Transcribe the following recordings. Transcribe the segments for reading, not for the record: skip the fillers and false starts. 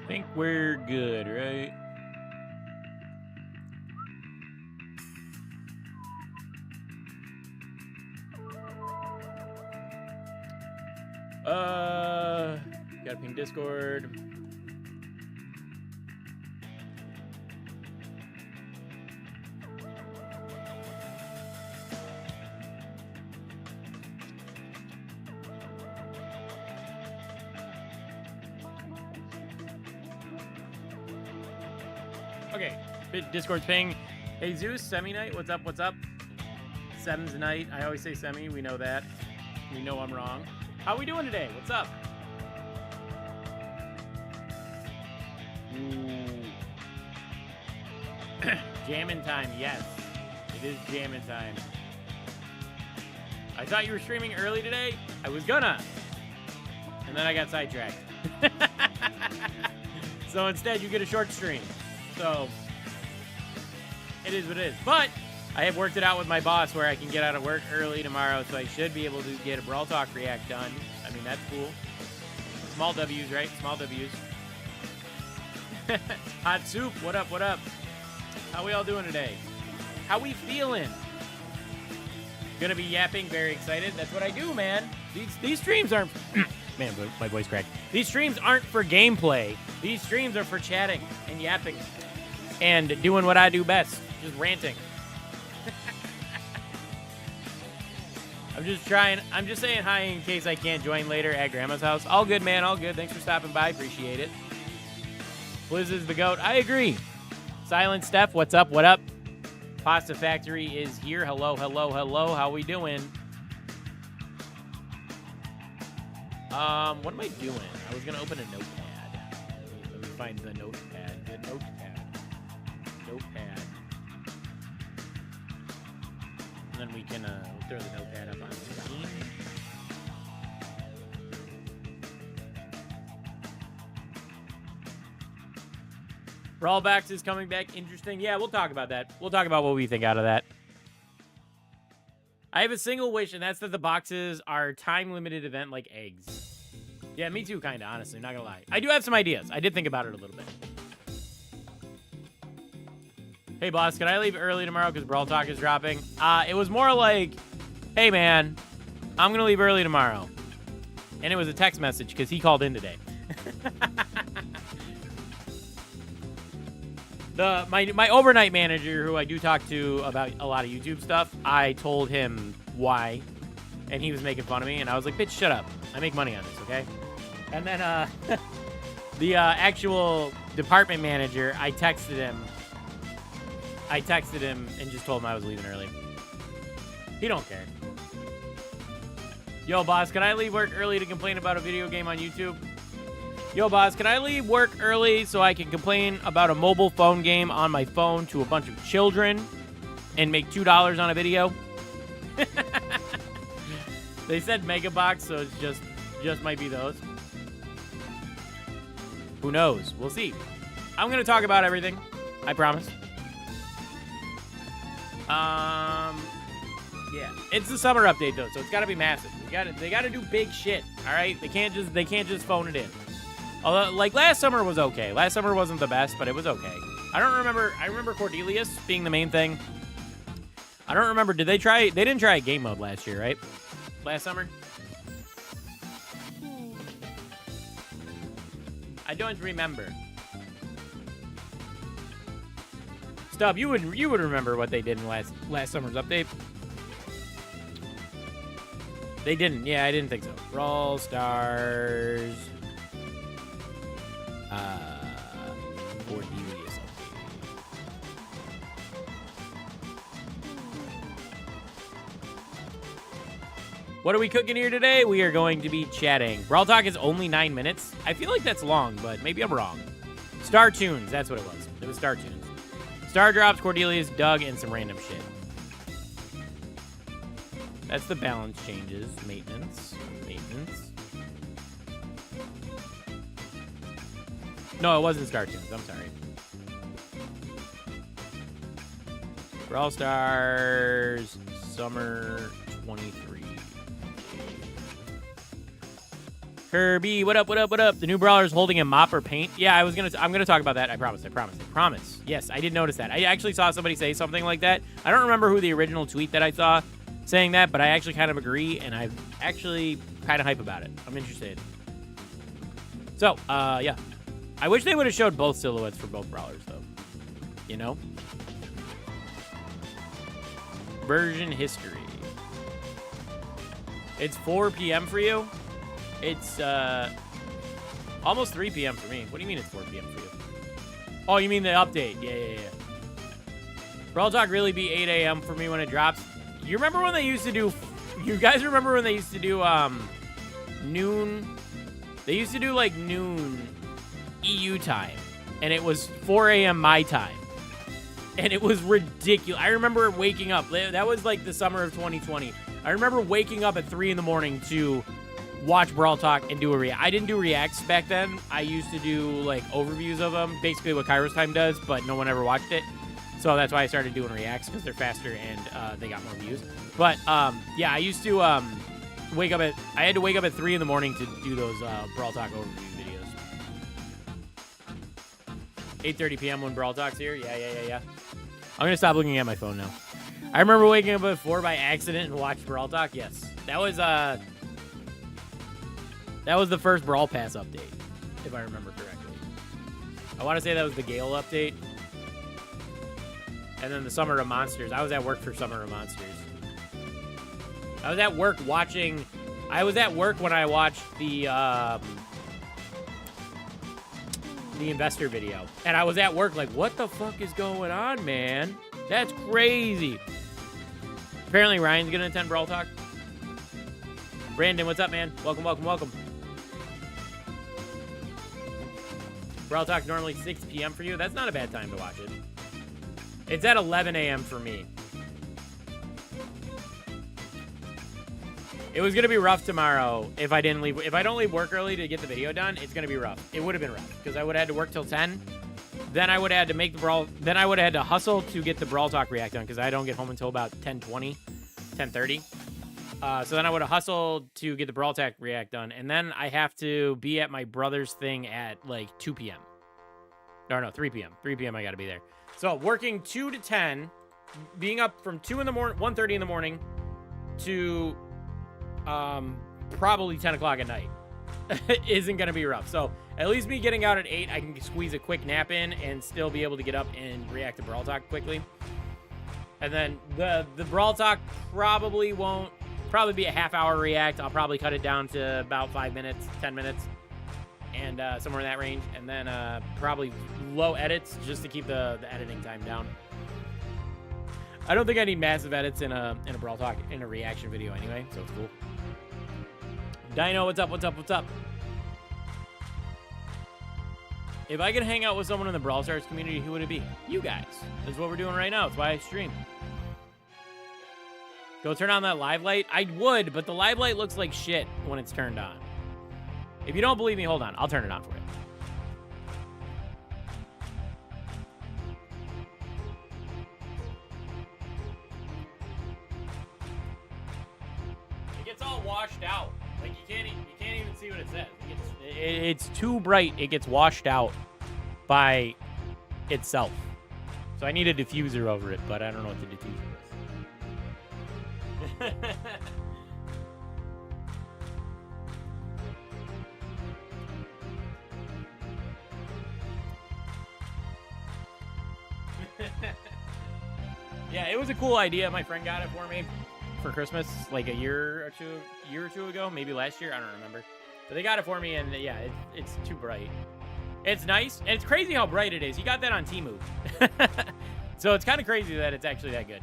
think we're good, right? Gotta ping Discord. Okay, Discord's ping. Hey Zeus, Semi Night, what's up? What's up? Sem's night. I always say Semi. We know that. We know I'm wrong. How we doing today? What's up? Jammin' time, yes. It is jammin' time. I thought you were streaming early today. I was gonna. And then I got sidetracked. So instead, you get a short stream. So, it is what it is. But, I have worked it out with my boss where I can get out of work early tomorrow, so I should be able to get a Brawl Talk React done. I mean, that's cool. Small W's, right? Small W's. Hot Soup, what up, what up? How we all doing today? How we feeling? Gonna be yapping, very excited. That's what I do, man. These streams aren't... Man, my voice cracked. These streams aren't for gameplay. These streams are for chatting and yapping. And doing what I do best. Just ranting. I'm just saying hi in case I can't join later at Grandma's house. All good, man, all good. Thanks for stopping by, appreciate it. Blizz is the GOAT. I agree. Silent Steph, what's up, what up? Pasta Factory is here. Hello, hello, hello. How we doing? What am I doing? I was gonna open a notepad. Let me find the notepad. The notepad. Notepad. And then we can throw the notepad up on the screen. Brawlbacks is coming back. Interesting. Yeah, we'll talk about that. We'll talk about what we think out of that. I have a single wish, and that's that the boxes are time-limited event like eggs. Yeah, me too, kind of, honestly. Not going to lie. I do have some ideas. I did think about it a little bit. Hey, boss, can I leave early tomorrow because Brawl Talk is dropping? It was more like, hey, man, I'm going to leave early tomorrow. And it was a text message because he called in today. My overnight manager, who I do talk to about a lot of YouTube stuff, I told him why, and he was making fun of me, and I was like, bitch, shut up. I make money on this, okay? And then the actual department manager, I texted him and just told him I was leaving early. He don't care. Yo, boss, can I leave work early to complain about a video game on YouTube? Yo, boss, can I leave work early so I can complain about a mobile phone game on my phone to a bunch of children and make $2 on a video? They said Megabox, so it's just might be those. Who knows? We'll see. I'm going to talk about everything. I promise. Yeah. It's the summer update, though, so it's got to be massive. They got to do big shit, all right? They can't just phone it in. Although, like, last summer was okay. Last summer wasn't the best, but it was okay. I remember Cordelius being the main thing. I don't remember. They didn't try game mode last year, right? Last summer? I don't remember. Stub, you would remember what they did in last summer's update. They didn't. Yeah, I didn't think so. Brawl Stars. Cordelius update. What are we cooking here today? We are going to be chatting. Brawl Talk is only 9 minutes. I feel like that's long, but maybe I'm wrong. Star Tunes, that's what it was. It was Star Tunes. Star Drops, Cordelius, Doug, and some random shit. That's the balance changes. Maintenance. No, it wasn't Star Tunes. I'm sorry. Brawl Stars Summer 23. Kirby, what up, what up, what up? The new brawler's holding a mop or paint. Yeah, I'm gonna talk about that. I promise. Yes, I did notice that. I actually saw somebody say something like that. I don't remember who the original tweet that I saw saying that, but I actually kind of agree, and I'm actually kind of hype about it. I'm interested. So, yeah. I wish they would have showed both silhouettes for both brawlers, though. You know? Version history. It's 4 p.m. for you? It's, almost 3 p.m. for me. What do you mean it's 4 p.m. for you? Oh, you mean the update. Yeah. Brawl Talk really be 8 a.m. for me when it drops. You remember when they used to do... You guys remember when they used to do, noon... They used to do, like, noon EU time. And it was 4 a.m. my time. And it was ridiculous. I remember waking up. That was, like, the summer of 2020. I remember waking up at 3 in the morning to watch Brawl Talk and do a react. I didn't do reacts back then. I used to do, like, overviews of them. Basically what Kairos Time does, but no one ever watched it. So that's why I started doing reacts, because they're faster and they got more views. But, yeah, I used to wake up at... I had to wake up at 3 in the morning to do those Brawl Talk overview videos. 8:30 p.m. when Brawl Talk's here? Yeah. I'm going to stop looking at my phone now. I remember waking up at 4 by accident and watched Brawl Talk. Yes. That was the first Brawl Pass update, if I remember correctly. I want to say that was the Gale update. And then the Summer of Monsters. I was at work for Summer of Monsters. I was at work watching... I was at work when I watched the investor video. And I was at work like, what the fuck is going on, man? That's crazy. Apparently Ryan's going to attend Brawl Talk. Brandon, what's up, man? Welcome. Brawl Talk normally 6 p.m. for you. That's not a bad time to watch it. It's at 11 a.m. for me. It was gonna be rough tomorrow if I didn't leave. If I don't leave work early to get the video done, it's gonna be rough. It would have been rough because I would have had to work till 10. Then I would have had to make the Brawl. Then I would have had to hustle to get the Brawl Talk react done because I don't get home until about 10:20, 10:30. So then I would have hustled to get the Brawl Talk react done, and then I have to be at my brother's thing at like 2 p.m. No, 3 p.m. 3 p.m. I gotta be there. So working 2 to 10, being up from 2 in the morning, 1:30 in the morning, to probably 10 o'clock at night isn't gonna be rough. So at least me getting out at 8, I can squeeze a quick nap in and still be able to get up and react to Brawl Talk quickly. And then the Brawl Talk probably be a half-hour react. I'll probably cut it down to about 5 minutes, 10 minutes, and somewhere in that range. And then probably low edits just to keep the editing time down. I don't think I need massive edits in a Brawl Talk, in a reaction video anyway, so it's cool. Dino, what's up? If I could hang out with someone in the Brawl Stars community, who would it be? You guys. That's what we're doing right now. That's why I stream. Go turn on that live light. I would, but the live light looks like shit when it's turned on. If you don't believe me, hold on. I'll turn it on for you. It gets all washed out. Like you can't even see what it says. It's too bright. It gets washed out by itself. So I need a diffuser over it, but I don't know what the diffuser is. Yeah, it was a cool idea. My friend got it for me for Christmas like a year or two ago, maybe last year. I don't remember. But they got it for me, and yeah, it's too bright. It's nice, and it's crazy how bright it is. You got that on Temu. So it's kind of crazy that it's actually that good.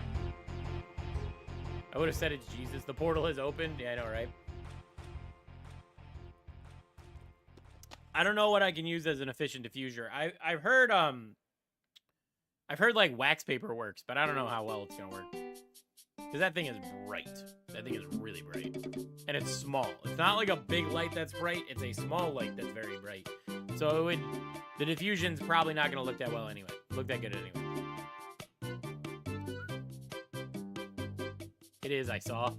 I would have said it's Jesus. The portal is opened. Yeah, I know, right? I don't know what I can use as an efficient diffuser. I've heard like wax paper works, but I don't know how well it's gonna work. Because that thing is bright. That thing is really bright. And it's small. It's not like a big light that's bright. It's a small light that's very bright. So the diffusion's probably not gonna look that well anyway. Look that good anyway. It is, I saw.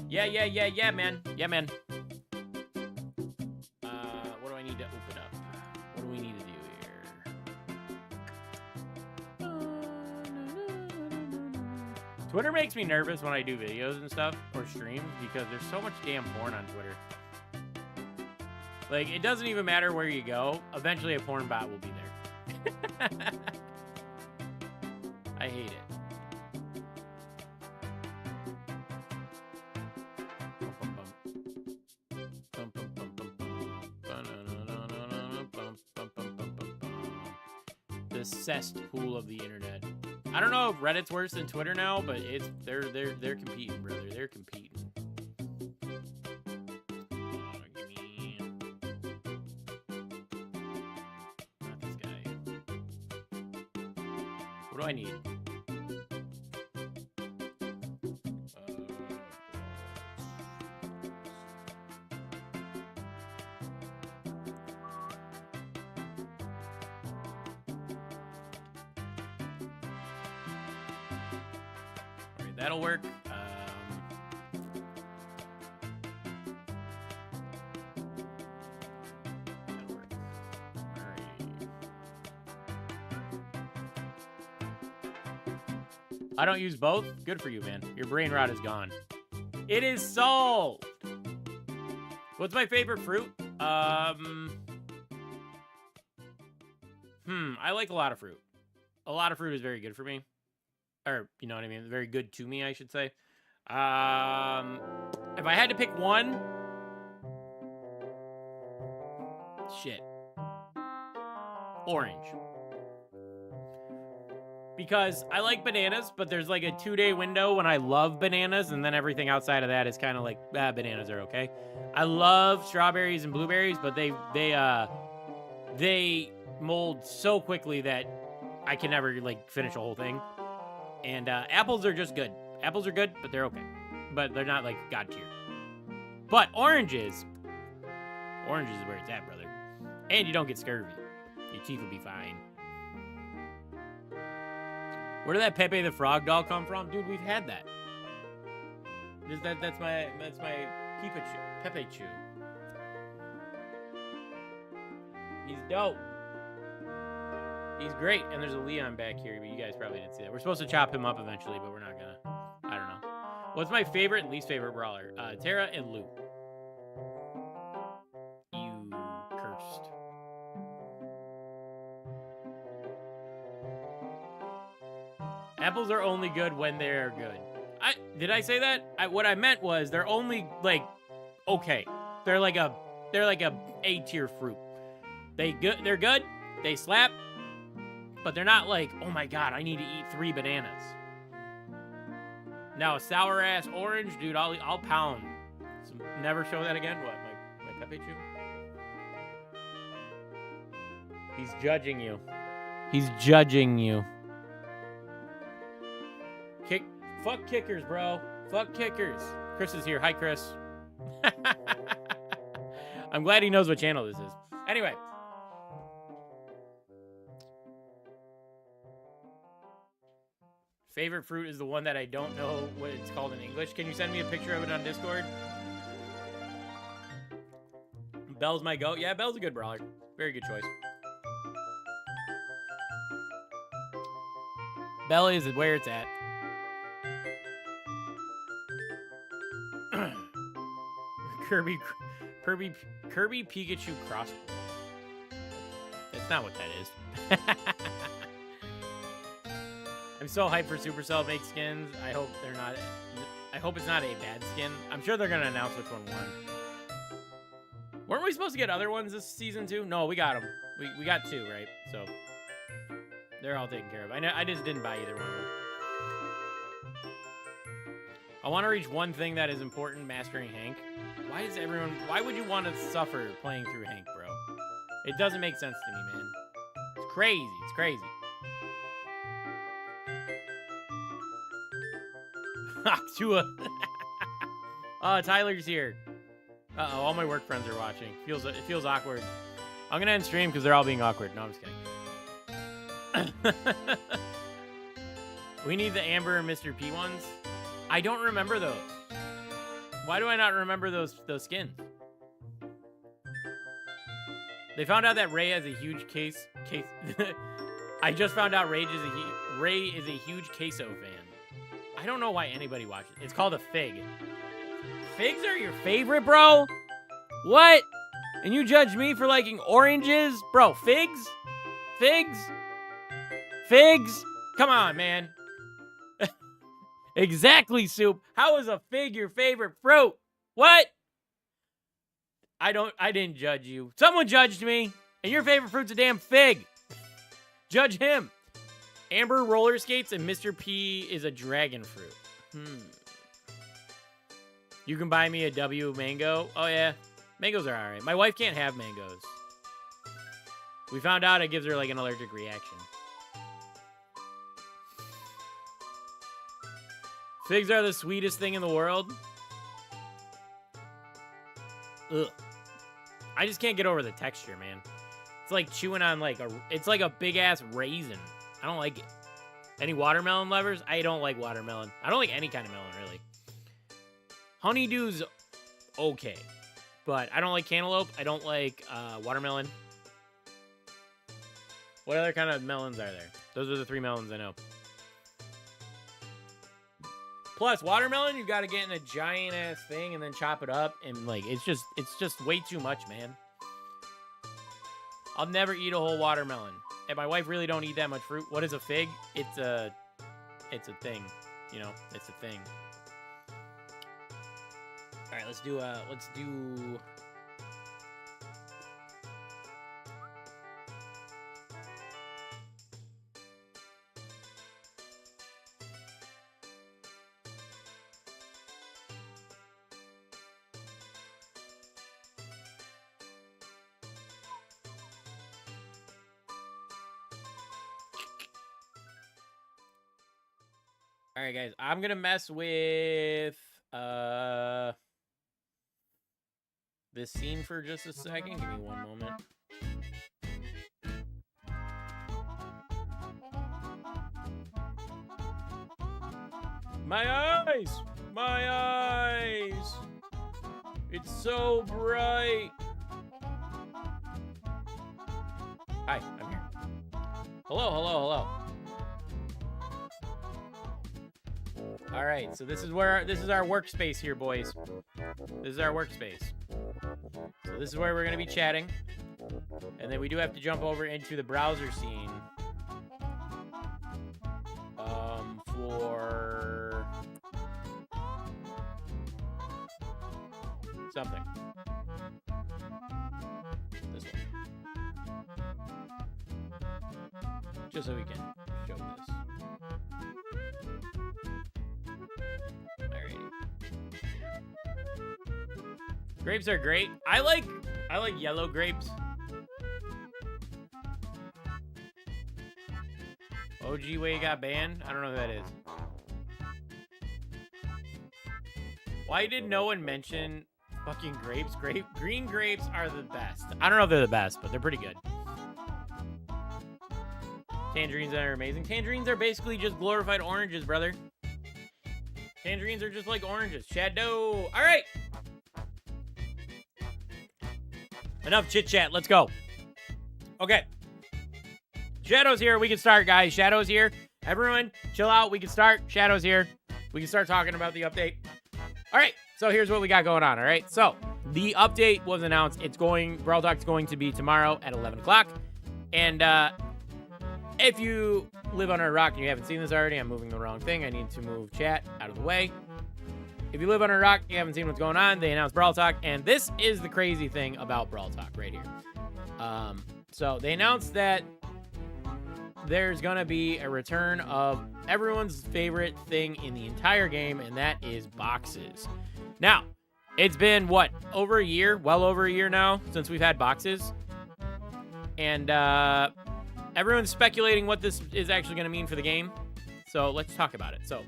Yeah, man. Yeah, man. What do I need to open up? What do we need to do here? Twitter makes me nervous when I do videos and stuff, or streams, because there's so much damn porn on Twitter. Like, it doesn't even matter where you go. Eventually, a porn bot will be there. I hate it. The cesspool of the internet. I don't know if Reddit's worse than Twitter now, but they're competing, brother. They're competing. Not this guy. What do I need? That'll work. That'll work. All right. I don't use both. Good for you, man. Your brain rot is gone. It is solved. What's my favorite fruit? I like a lot of fruit. A lot of fruit is very good for me. Or, you know what I mean? Very good to me, I should say. If I had to pick one... Shit. Orange. Because I like bananas, but there's like a 2-day window when I love bananas, and then everything outside of that is kind of like, bananas are okay. I love strawberries and blueberries, but they mold so quickly that I can never, like, finish a whole thing. And apples are just good. Apples are good, but they're okay. But they're not, like, God tier. But oranges is where it's at, brother. And you don't get scurvy. Your teeth will be fine. Where did that Pepe the Frog doll come from? Dude, we've had that. That's my Pepe Chew. He's dope. He's great, and there's a Leon back here, but you guys probably didn't see that. We're supposed to chop him up eventually, but we're not gonna. I don't know. What's my favorite and least favorite brawler? Terra and Lou. You cursed. Apples are only good when they're good. Did I say that? What I meant was they're only, like, okay. They're like a A-tier fruit. They're good. They slap. But they're not like, oh my god, I need to eat 3 bananas. Now a sour ass orange, dude, I'll pound. So never show that again. What, my Pepe Chew? He's judging you. He's judging you. Fuck kickers, bro. Fuck kickers. Chris is here. Hi, Chris. I'm glad he knows what channel this is. Anyway. Favorite fruit is the one that I don't know what it's called in English. Can you send me a picture of it on Discord? Bell's my goat. Yeah, Bell's a good brawler. Very good choice. Bell is where it's at. Kirby Pikachu crossbow. That's not what that is. I'm so hyped for Supercell make skins. I hope it's not a bad skin. I'm sure they're gonna announce which one won. Weren't we supposed to get other ones this season too? No, we got them. We got 2, right? So they're all taken care of. I just didn't buy either one of them. I want to reach one thing that is important: mastering Hank. Why would you want to suffer playing through Hank, bro? It doesn't make sense to me, man. It's crazy. It's crazy. Tua. Oh, Tyler's here. Uh-oh, all my work friends are watching. It feels awkward. I'm gonna end stream because they're all being awkward. No, I'm just kidding. We need the Amber and Mr. P ones. I don't remember those. Why do I not remember those skins? They found out that Ray has a huge case. I just found out Ray is a huge queso fan. I don't know why anybody watches. It's called a fig. Figs are your favorite, bro? What? And you judge me for liking oranges? Bro, figs? Figs? Figs? Come on, man. Exactly, Soup. How is a fig your favorite fruit? What? I didn't judge you. Someone judged me. And your favorite fruit's a damn fig. Judge him. Amber roller skates and Mr. P is a dragon fruit. You can buy me a W mango. Oh, yeah. Mangoes are all right. My wife can't have mangoes. We found out it gives her, like, an allergic reaction. Figs are the sweetest thing in the world. Ugh. I just can't get over the texture, man. It's like chewing on, like, it's like a big-ass raisin. I don't like it. Any watermelon lovers? I don't like watermelon. I don't like any kind of melon, really. Honeydew's okay. But I don't like cantaloupe. I don't like watermelon. What other kind of melons are there? Those are the 3 melons I know. Plus, watermelon, you've got to get in a giant-ass thing and then chop it up. And, like, it's just way too much, man. I'll never eat a whole watermelon. And my wife really don't eat that much fruit. What is a fig? It's a thing. You know, it's a thing. All right, let's do all right, guys. I'm gonna mess with this scene for just a second. Give me one moment. My eyes! My eyes! It's so bright! Hi, I'm here. Hello, hello, hello. All right, so this is our workspace here, boys. This is our workspace. So this is where we're going to be chatting. And then we do have to jump over into the browser scene. For something. This one. Just so we can show this. Alrighty. Grapes are great. I like yellow grapes. OG way got banned? I don't know who that is. Why did no one mention fucking grapes? Green grapes are the best. I don't know if they're the best, but they're pretty good. Tangerines are amazing. Tangerines are basically just glorified oranges, brother. Tangerines are just like oranges. Shadow. All right. Enough chit-chat. Let's go. Okay. Shadow's here. We can start, guys. Shadow's here. Everyone, chill out. We can start. Shadow's here. We can start talking about the update. All right. So here's what we got going on. All right. So the update was announced. Brawl Talk's going to be tomorrow at 11 o'clock. And if you live under a rock and you haven't seen this already, I'm moving the wrong thing. I need to move chat out of the way. If you live under a rock, you haven't seen what's going on, they announced Brawl Talk. And this is the crazy thing about Brawl Talk right here. So they announced that there's going to be a return of everyone's favorite thing in the entire game, and that is boxes. Now, it's been, what, over a year? Well over a year now since we've had boxes. And everyone's speculating what this is actually going to mean for the game. So let's talk about it. So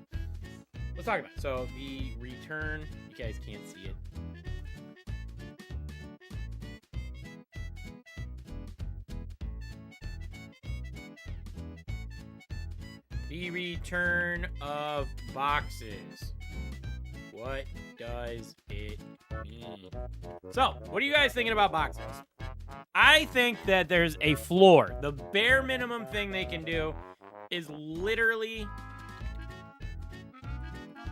let's talk about it. So the return, you guys can't see it. The return of boxes What does it mean? So, what are you guys thinking about boxes? I think that there's a floor. The bare minimum thing they can do is literally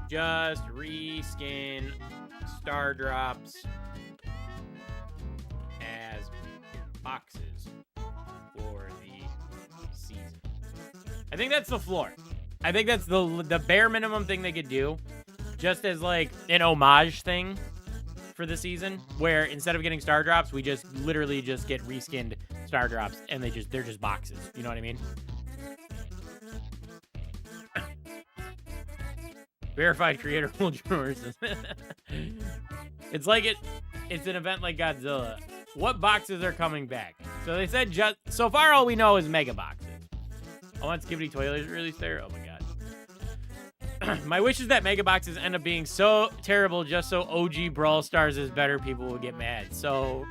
just reskin Star Drops as boxes for the season. I think that's the floor. I think that's the bare minimum thing they could do, just as like an homage thing for the season, where instead of getting Star Drops, we just literally just get reskinned Star Drops, and they're just boxes. You know what I mean? Verified creator will drawers. It's like it's an event like Godzilla. What boxes are coming back? So they said just so far all we know is mega boxes. I want Skibidi Toilet release there. Oh my god. My wish is that mega boxes end up being so terrible just so OG Brawl Stars is better. People will get mad. So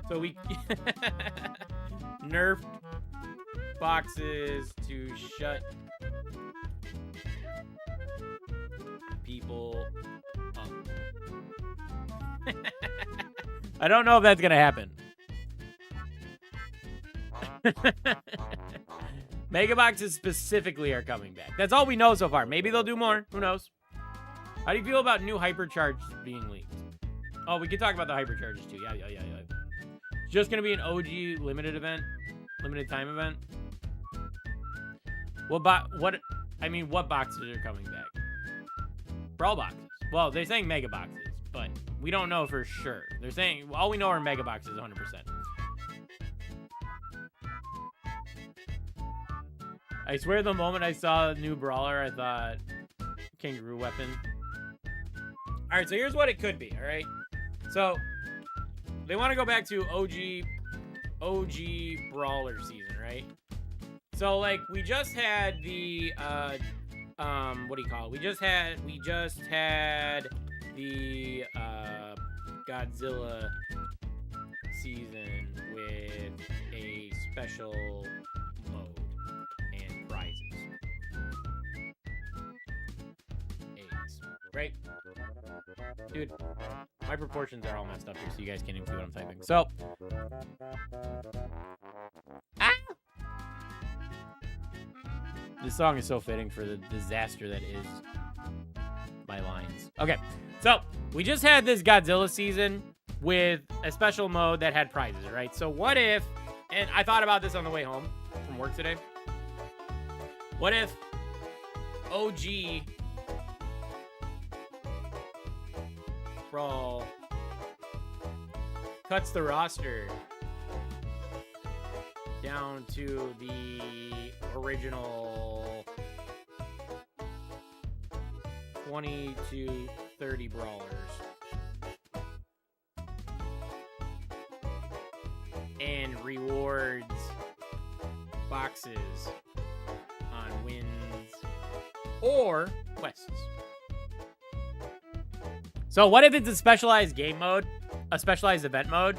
we nerfed boxes to shut people up. I don't know if that's gonna happen. Mega boxes specifically are coming back. That's all we know so far. Maybe they'll do more. Who knows? How do you feel about new hypercharges being leaked? Oh, we can talk about the hypercharges too. Yeah. It's just gonna be an OG limited event, limited time event. What boxes are coming back? Brawl boxes. Well, they're saying mega boxes, but we don't know for sure. They're saying all we know are mega boxes 100%. I swear the moment I saw a new brawler, I thought kangaroo weapon. All right, so here's what it could be, all right? So they want to go back to OG brawler season, right? So like we just had the what do you call it? We just had the Godzilla season with a special mode and prizes. Eggs, right? Dude, my proportions are all messed up here, so you guys can't even see what I'm typing. So, this song is so fitting for the disaster that is my lines. Okay, so we just had this Godzilla season with a special mode that had prizes, right? So what if, and I thought about this on the way home from work today. What if OG Brawl cuts the roster down to the original 20 to 30 brawlers and rewards boxes on wins or quests. So what if it's a specialized game mode, a specialized event mode,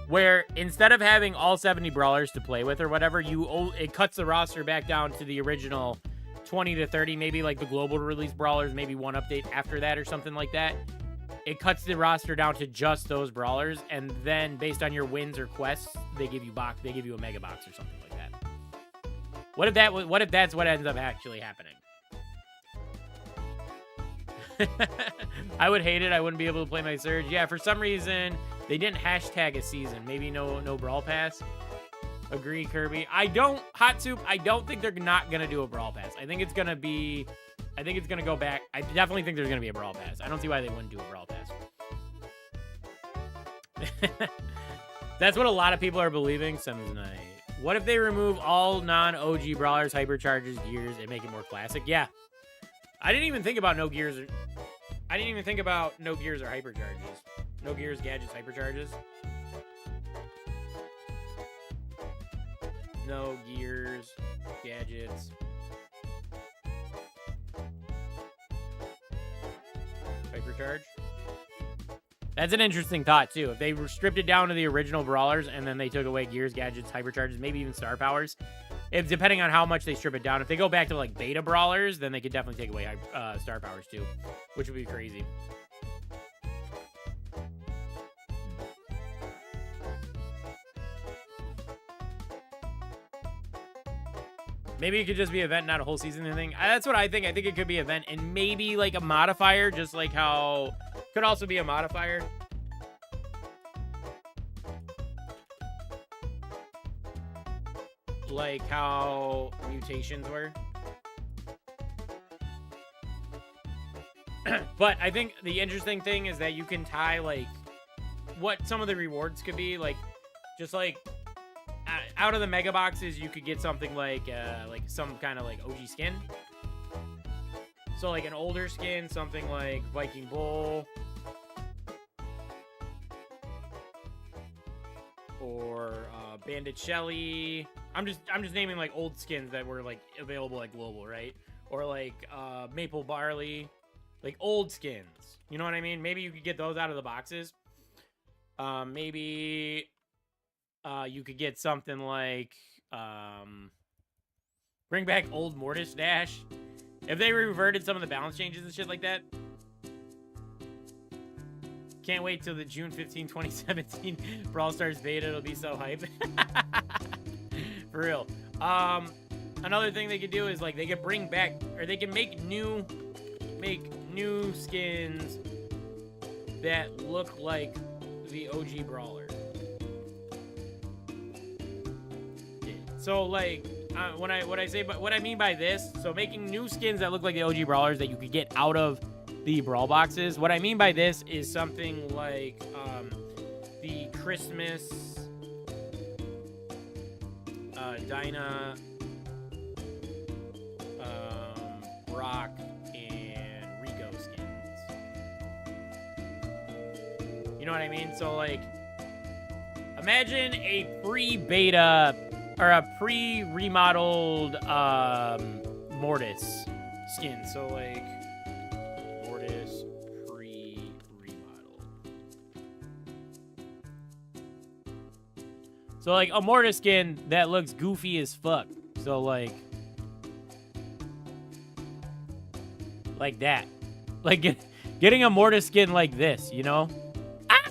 where instead of having all 70 brawlers to play with or whatever, it cuts the roster back down to the original 20 to 30, maybe like the global release brawlers, maybe one update after that or something like that. It cuts the roster down to just those brawlers, and then based on your wins or quests, they give you a mega box or something like that. What if that's what ends up actually happening? I would hate it. I wouldn't be able to play my Surge. Yeah, for some reason they didn't hashtag a season. Maybe no Brawl Pass. Agree, Kirby. Hot Soup, I don't think they're not gonna do a Brawl Pass. I think it's gonna go back. I definitely think there's gonna be a Brawl Pass. I don't see why they wouldn't do a Brawl Pass. That's what a lot of people are believing. Sims Night. What if they remove all non-OG brawlers, hypercharges, gears, and make it more classic? Yeah. I didn't even think about no gears or hypercharges. No gears, gadgets, hypercharges. No gears, gadgets. Hypercharge. That's an interesting thought, too. If they stripped it down to the original brawlers and then they took away gears, gadgets, hypercharges, maybe even star powers, if depending on how much they strip it down. If they go back to like beta brawlers, then they could definitely take away star powers too, which would be crazy. Maybe it could just be an event, not a whole season thing. That's what I think. I think it could be an event and maybe like a modifier, just like how could also be a modifier. Like how mutations were. But I think the interesting thing is that you can tie like what some of the rewards could be, like just like out of the mega boxes you could get something like some kind of like OG skin. So like an older skin, something like Viking Bull or Bandit Shelly. I'm just naming like old skins that were like available at global, right? Or like Maple Barley, like old skins. You know what I mean? Maybe you could get those out of the boxes. Maybe you could get something like bring back old Mortis Dash. If they reverted some of the balance changes and shit like that. Can't wait till the June 15, 2017 Brawl Stars beta. It'll be so hype. For real. Another thing they could do is like they could bring back, or they can make new skins that look like the OG brawler. Yeah. So like what I mean by this, so making new skins that look like the OG brawlers that you could get out of the brawl boxes. What I mean by this is something like the Christmas Dinah, Brock, and Rico skins. You know what I mean? So like imagine a pre-beta or a pre-remodeled Mortis skin. So like Mortis pre-remodeled. So like a Mortis skin that looks goofy as fuck. So like that. Like getting a Mortis skin like this, you know? Ah!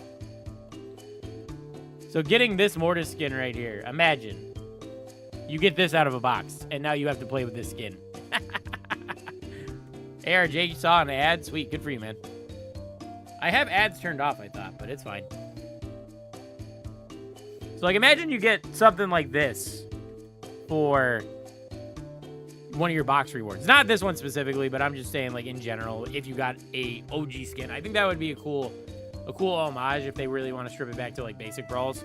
So getting this Mortis skin right here, imagine. You get this out of a box, and now you have to play with this skin. ARJ, you saw an ad? Sweet, good for you, man. I have ads turned off, I thought, but it's fine. So, like, imagine you get something like this for one of your box rewards. Not this one specifically, but I'm just saying, like, in general, if you got a OG skin. I think that would be a cool homage if they really want to strip it back to, like, basic brawls.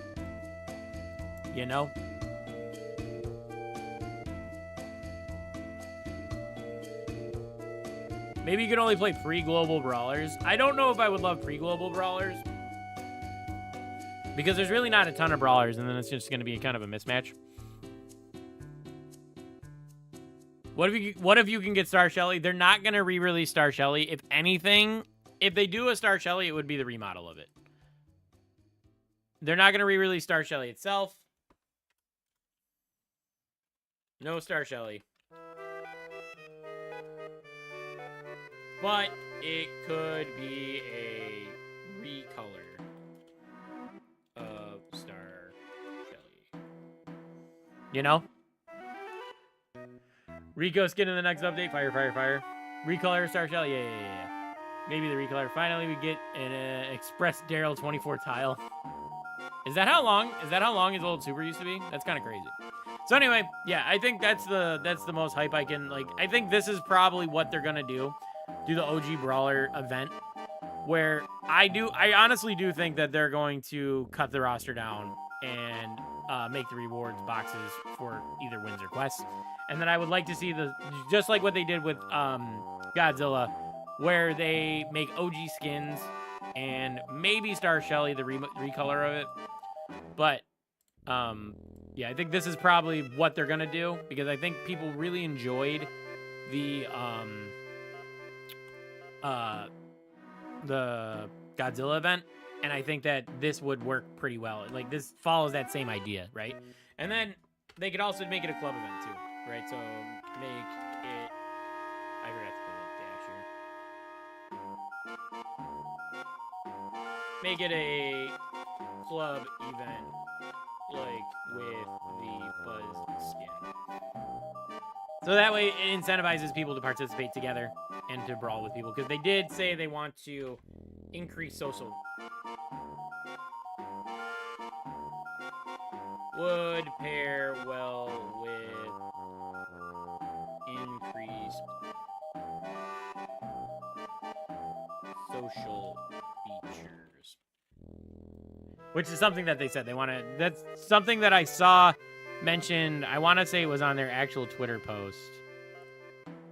You know? Maybe you can only play pre-global brawlers. I don't know if I would love pre-global brawlers. Because there's really not a ton of brawlers, and then it's just going to be kind of a mismatch. What if you can get Star Shelly? They're not going to re-release Star Shelly. If anything, if they do a Star Shelly, it would be the remodel of it. They're not going to re-release Star Shelly itself. No Star Shelly. But it could be a recolor of Star Shelly. You know? Rico skin in the next update. Fire, fire, fire. Recolor Star Shelly. Yeah. Maybe the recolor. Finally, we get an Express Daryl 24 tile. Is that how long his old super used to be? That's kind of crazy. So anyway, yeah, I think that's the most hype I can, like, I think this is probably what they're gonna do the OG Brawler event, where I honestly do think that they're going to cut the roster down and make the rewards boxes for either wins or quests. And then I would like to see just like what they did with Godzilla, where they make OG skins and maybe Star Shelly, the recolor of it. But yeah, I think this is probably what they're gonna do, because I think people really enjoyed the Godzilla event, and I think that this would work pretty well. Like, this follows that same idea, right? And then they could also make it a club event too, right? So make it. I forgot to put a dash here. Make it a club event, like with the Buzz skin. So that way, it incentivizes people to participate together and to brawl with people, because they did say they want to increase social. Would pair well with increased social features. Which is something that they said they want to... That's something that I saw mentioned. I want to say it was on their actual Twitter post.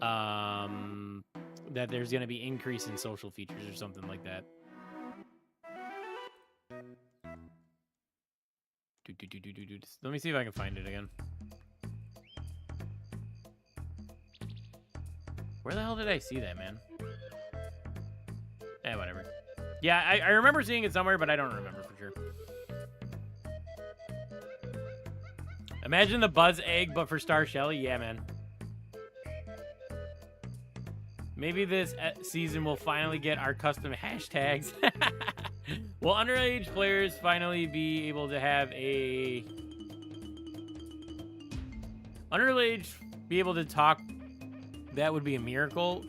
That there's going to be increase in social features or something like that. Let me see if I can find it again. Where the hell did I see that, man? Whatever. Yeah, I remember seeing it somewhere, but I don't remember for sure. Imagine the Buzz egg, but for Star Shelly. Yeah, man. Maybe this season we'll finally get our custom hashtags. Will underage players finally be able to have a... Underage be able to talk? That would be a miracle.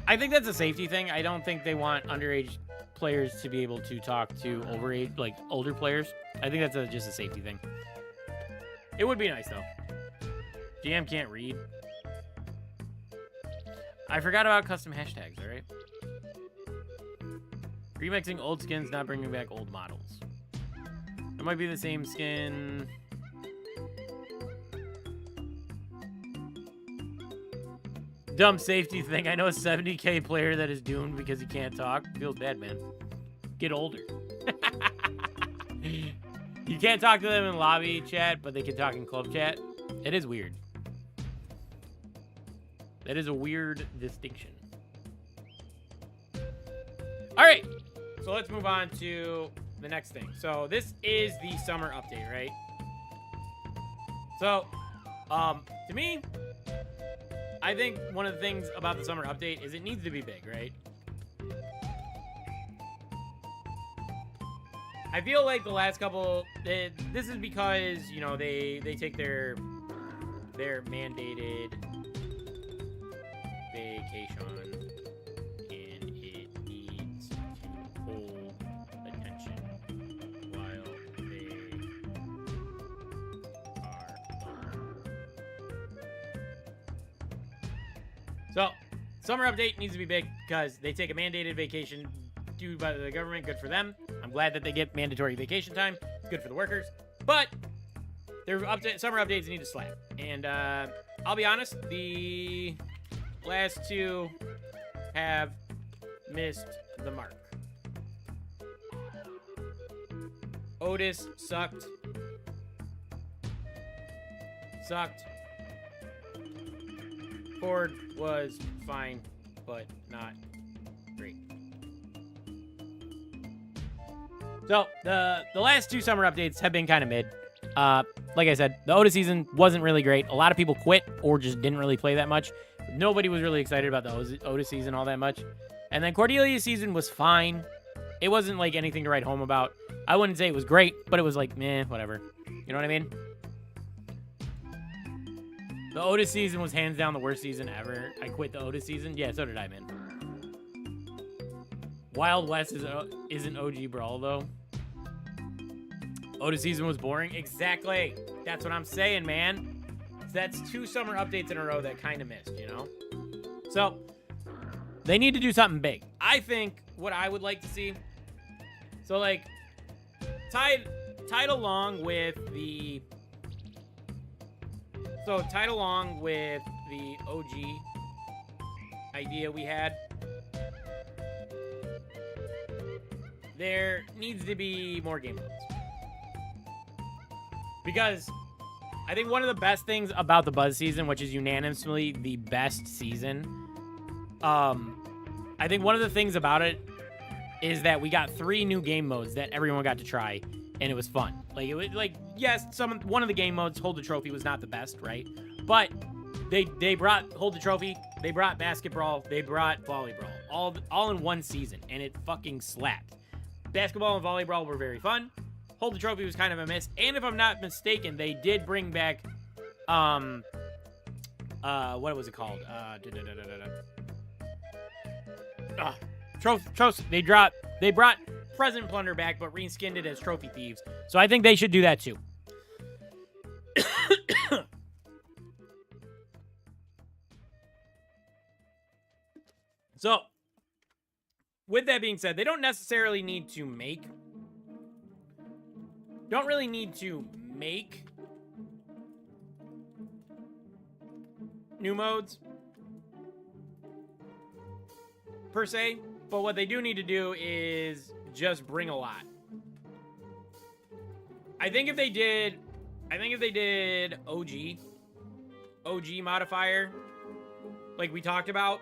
I think that's a safety thing. I don't think they want underage players to be able to talk to overage, like older players. I think that's just a safety thing. It would be nice, though. GM can't read. I forgot about custom hashtags, all right? Remixing old skins, not bringing back old models. It might be the same skin. Dumb safety thing. I know a 70K player that is doomed because he can't talk. Feels bad, man. Get older. You can't talk to them in lobby chat, but they can talk in club chat. It is weird. That is a weird distinction. All right. So let's move on to the next thing. So this is the summer update, right? So, to me, I think one of the things about the summer update is it needs to be big, right? I feel like the last couple, this is because, you know, they take their mandated vacation and it needs to hold attention while they are gone. So, summer update needs to be big because they take a mandated vacation due by the government. Good for them. I'm glad that they get mandatory vacation time. It's good for the workers. But their summer updates need to slap. And I'll be honest, the last two have missed the mark. Otis sucked. Ford was fine, but not great. So, the last two summer updates have been kind of mid. Like I said, the Otis season wasn't really great. A lot of people quit or just didn't really play that much. Nobody was really excited about the Otis season all that much. And then Cordelia's season was fine. It wasn't like anything to write home about. I wouldn't say it was great, but it was like, meh, whatever. You know what I mean? The Otis season was hands down the worst season ever. I quit the Otis season. Yeah, so did I, man. Wild West isn't OG Brawl, though. Otis season was boring. Exactly. That's what I'm saying, man. That's two summer updates in a row that kind of missed, you know? So, they need to do something big. I think what I would like to see... So, like, tied along with the... So, tied along with the OG idea we had, there needs to be more game modes. Because I think one of the best things about the Buzz season, which is unanimously the best season, I think one of the things about it is that we got 3 new game modes that everyone got to try, and it was fun. Like, it was like, yes, one of the game modes, Hold the Trophy, was not the best, right? But they brought Hold the Trophy, they brought Basketball, they brought Volleyball, all in one season, and it fucking slapped. Basketball and Volleyball were very fun. Hold the Trophy was kind of a miss, and if I'm not mistaken, they did bring back, what was it called? They brought President Plunder back, but reskinned it as Trophy Thieves. So I think they should do that too. So, with that being said, they don't necessarily need to make... Don't really need to make new modes, per se. But what they do need to do is just bring a lot. I think if they did OG modifier, like we talked about,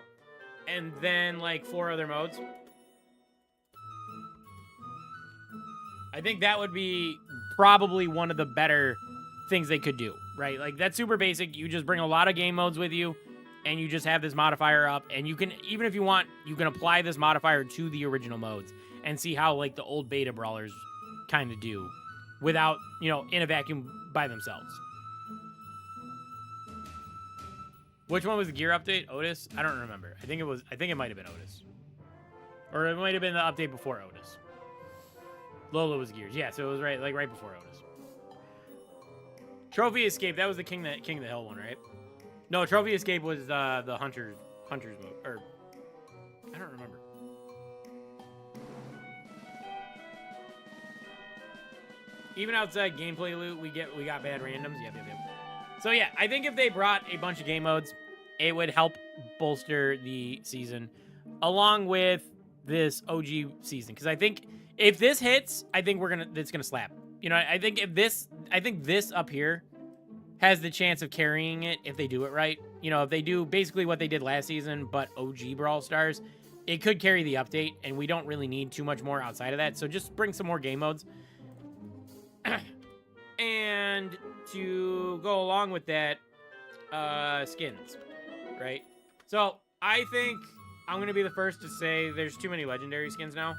and then like 4 other modes, I think that would be probably one of the better things they could do, right? Like, that's super basic. You just bring a lot of game modes with you, and you just have this modifier up, and you can, even if you want, you can apply this modifier to the original modes and see how, like, the old beta brawlers kind of do without, you know, in a vacuum by themselves. Which one was the gear update? Otis? I don't remember. I think it might have been Otis. Or it might have been the update before Otis. Lola was gears. Yeah, so it was right before Otis. Trophy Escape, that was the King of the Hill one, right? No, Trophy Escape was the Hunter's mode. Or, I don't remember. Even outside gameplay loot, we got bad randoms. Yep. So yeah, I think if they brought a bunch of game modes, it would help bolster the season, along with this OG season. Because I think if this hits, I think it's gonna slap. You know, I think this up here has the chance of carrying it if they do it right. You know, if they do basically what they did last season, but OG Brawl Stars, it could carry the update, and we don't really need too much more outside of that. So just bring some more game modes. And to go along with that, skins, right? So I think I'm going to be the first to say there's too many legendary skins now.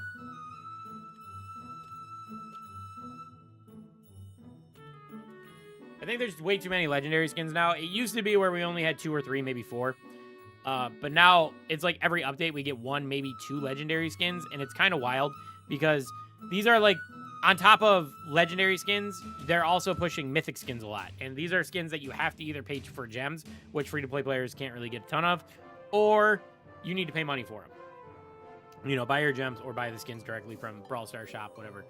I think there's way too many legendary skins now. It used to be where we only had 2 or 3, maybe 4. But now it's like every update we get 1, maybe 2 legendary skins. And it's kind of wild because these are like, on top of legendary skins, they're also pushing mythic skins a lot. And these are skins that you have to either pay for gems, which free-to-play players can't really get a ton of, or you need to pay money for them. You know, buy your gems or buy the skins directly from Brawl Stars shop, whatever.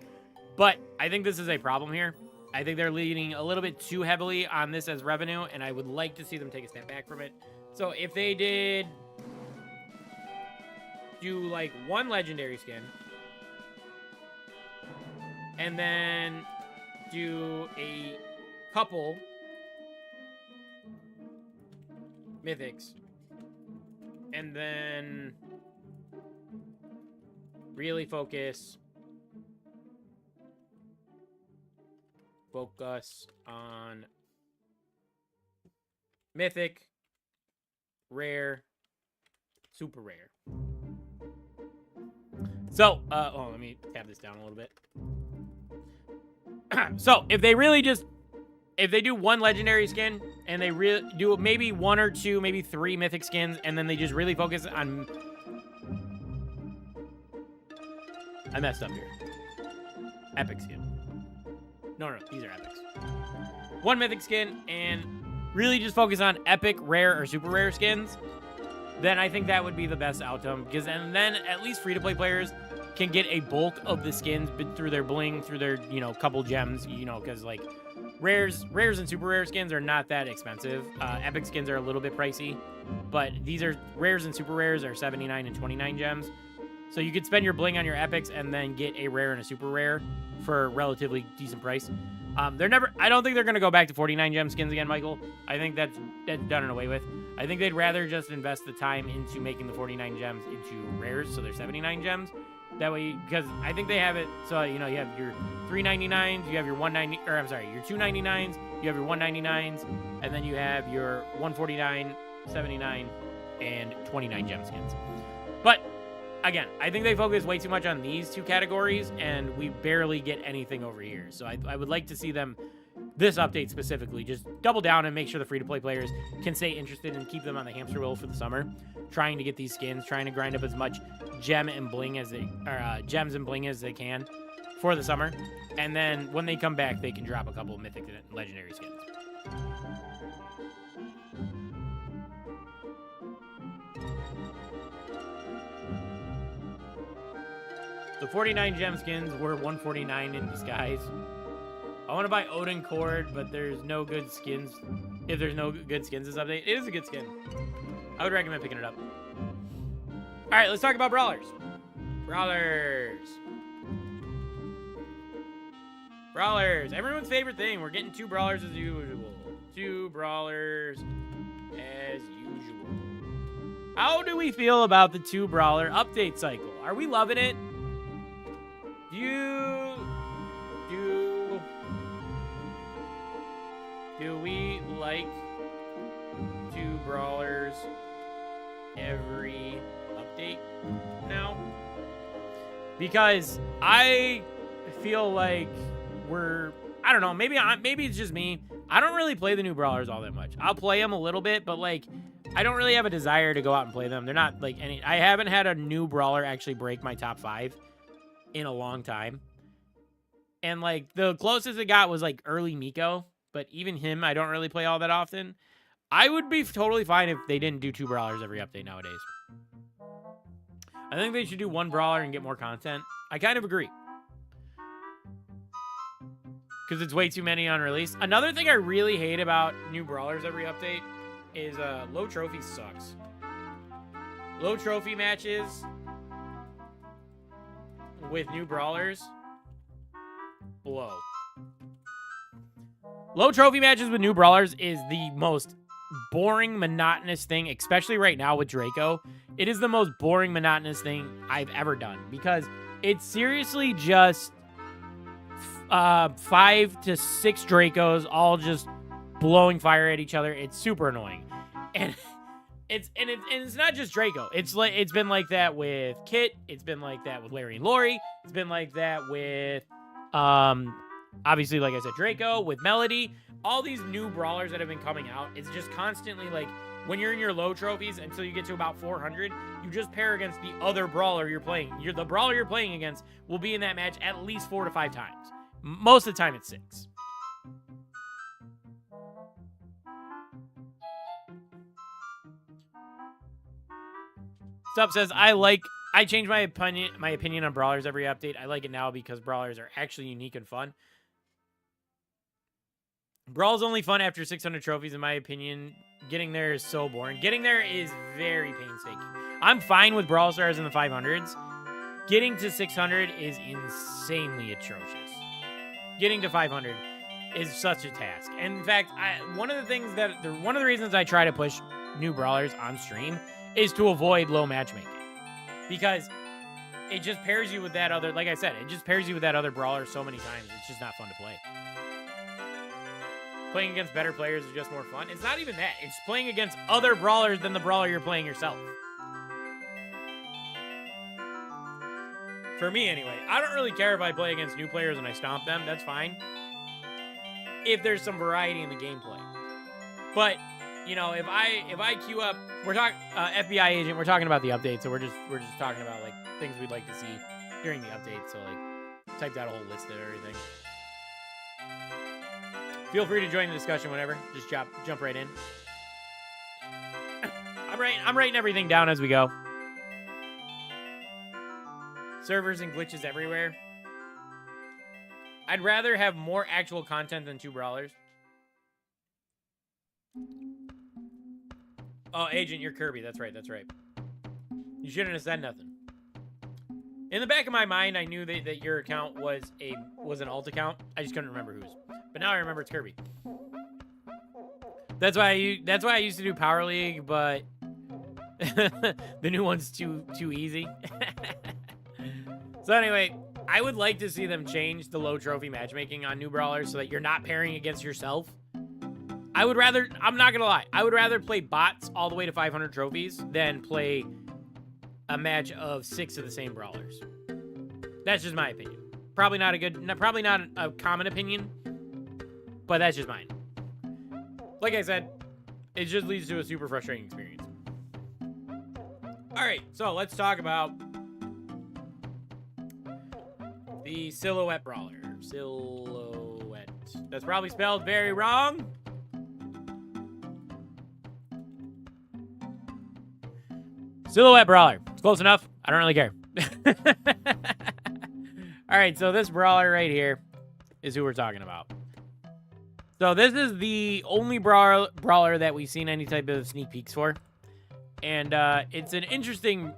But I think this is a problem here. I think they're leaning a little bit too heavily on this as revenue, and I would like to see them take a step back from it. So if they did do like 1 legendary skin, and then do a couple mythics, and then really focus on mythic, rare, super rare. So, let me tab this down a little bit. So, if they do 1 legendary skin, and they do maybe 1 or 2, maybe 3 mythic skins, and then they just really focus on... I messed up here. Epic skin. No, these are epics. 1 mythic skin, and really just focus on epic, rare, or super rare skins, then I think that would be the best outcome. And then at least free-to-play players can get a bulk of the skins through their bling, through their, you know, couple gems, you know, because, like, rares and super rare skins are not that expensive. Epic skins are a little bit pricey, but these are, rares and super rares are 79 and 29 gems. So you could spend your bling on your epics and then get a rare and a super rare for a relatively decent price. I don't think they're going to go back to 49 gem skins again, Michael. I think that's done and away with. I think they'd rather just invest the time into making the 49 gems into rares, so they're 79 gems, That way, because I think they have it, so, you know, you have your 399s, you have your 190, or I'm sorry, your 299s, you have your 199s, and then you have your 149, 79, and 29 gem skins. But, again, I think they focus way too much on these two categories, and we barely get anything over here. So I would like to see them, this update specifically, just double down and make sure the free-to-play players can stay interested and keep them on the hamster wheel for the summer, trying to get these skins, trying to grind up as much gems and bling as they can for the summer. And then when they come back, they can drop a couple of mythic and legendary skins. The 49 gem skins were 149 in disguise. I want to buy Odin Cord, but there's no good skins. If there's no good skins this update, it is a good skin. I would recommend picking it up. All right, let's talk about brawlers. Brawlers. Everyone's favorite thing. We're getting 2 brawlers as usual. 2 brawlers as usual. How do we feel about the 2 brawler update cycle? Are we loving it? Do we like 2 brawlers every update now? Because I feel like I don't know, maybe it's just me. I don't really play the new brawlers all that much. I'll play them a little bit, but like I don't really have a desire to go out and play them. They're not like I haven't had a new brawler actually break my top 5 in a long time. And like the closest it got was like early Miko, but even him I don't really play all that often. I would be totally fine if they didn't do 2 brawlers every update nowadays. I think they should do 1 brawler and get more content. I kind of agree. Because it's way too many on release. Another thing I really hate about new brawlers every update is low trophy sucks. Low trophy matches with new brawlers blow. Low trophy matches with new brawlers is the most boring, monotonous thing, especially right now with Draco. It is the most boring, monotonous thing I've ever done because it's seriously just 5 to 6 Dracos all just blowing fire at each other. It's super annoying. And it's not just Draco. It's been like that with Kit. It's been like that with Larry and Lori. It's been like that with obviously, like I said, Draco, with Melody. All these new brawlers that have been coming out, it's just constantly like when you're in your low trophies until you get to about 400, you just pair against the other brawler you're playing. The brawler you're playing against will be in that match at least 4 to 5 times. Most of the time, it's 6. Stubb says, I changed my opinion on brawlers every update. I like it now because brawlers are actually unique and fun. Brawl's only fun after 600 trophies, in my opinion. Getting there is so boring. Getting there is very painstaking. I'm fine with Brawl Stars in the 500s. Getting to 600 is insanely atrocious. Getting to 500 is such a task. And in fact, one of the reasons I try to push new brawlers on stream is to avoid low matchmaking. Because it just pairs you with that other, like I said, it just pairs you with that other brawler so many times. It's just not fun to play. Playing against better players is just more fun. It's not even that. It's playing against other brawlers than the brawler you're playing yourself. For me, anyway. I don't really care if I play against new players and I stomp them. That's fine. If there's some variety in the gameplay. But, you know, if I queue up, we're talking FBI agent. We're talking about the update, so we're just talking about like things we'd like to see during the update. So like, typed out a whole list of everything. Feel free to join the discussion whenever. Just jump right in. I'm writing everything down as we go. Servers and glitches everywhere. I'd rather have more actual content than 2 brawlers. Oh, Agent, you're Kirby. That's right. You shouldn't have said nothing. In the back of my mind, I knew that your account was an alt account. I just couldn't remember whose. But now I remember it's Kirby. That's why I used to do Power League, but the new one's too easy. So anyway, I would like to see them change the low trophy matchmaking on new brawlers so that you're not pairing against yourself. I would rather, I'm not gonna lie, I would rather play bots all the way to 500 trophies than play a match of 6 of the same brawlers. That's just my opinion. Probably not a common opinion, but that's just mine. Like I said, it just leads to a super frustrating experience. All right, so let's talk about the Silhouette Brawler. Silhouette. That's probably spelled very wrong. Silhouette Brawler. It's close enough. I don't really care. All right, so this brawler right here is who we're talking about. So this is the only brawler that we've seen any type of sneak peeks for. And it's an interesting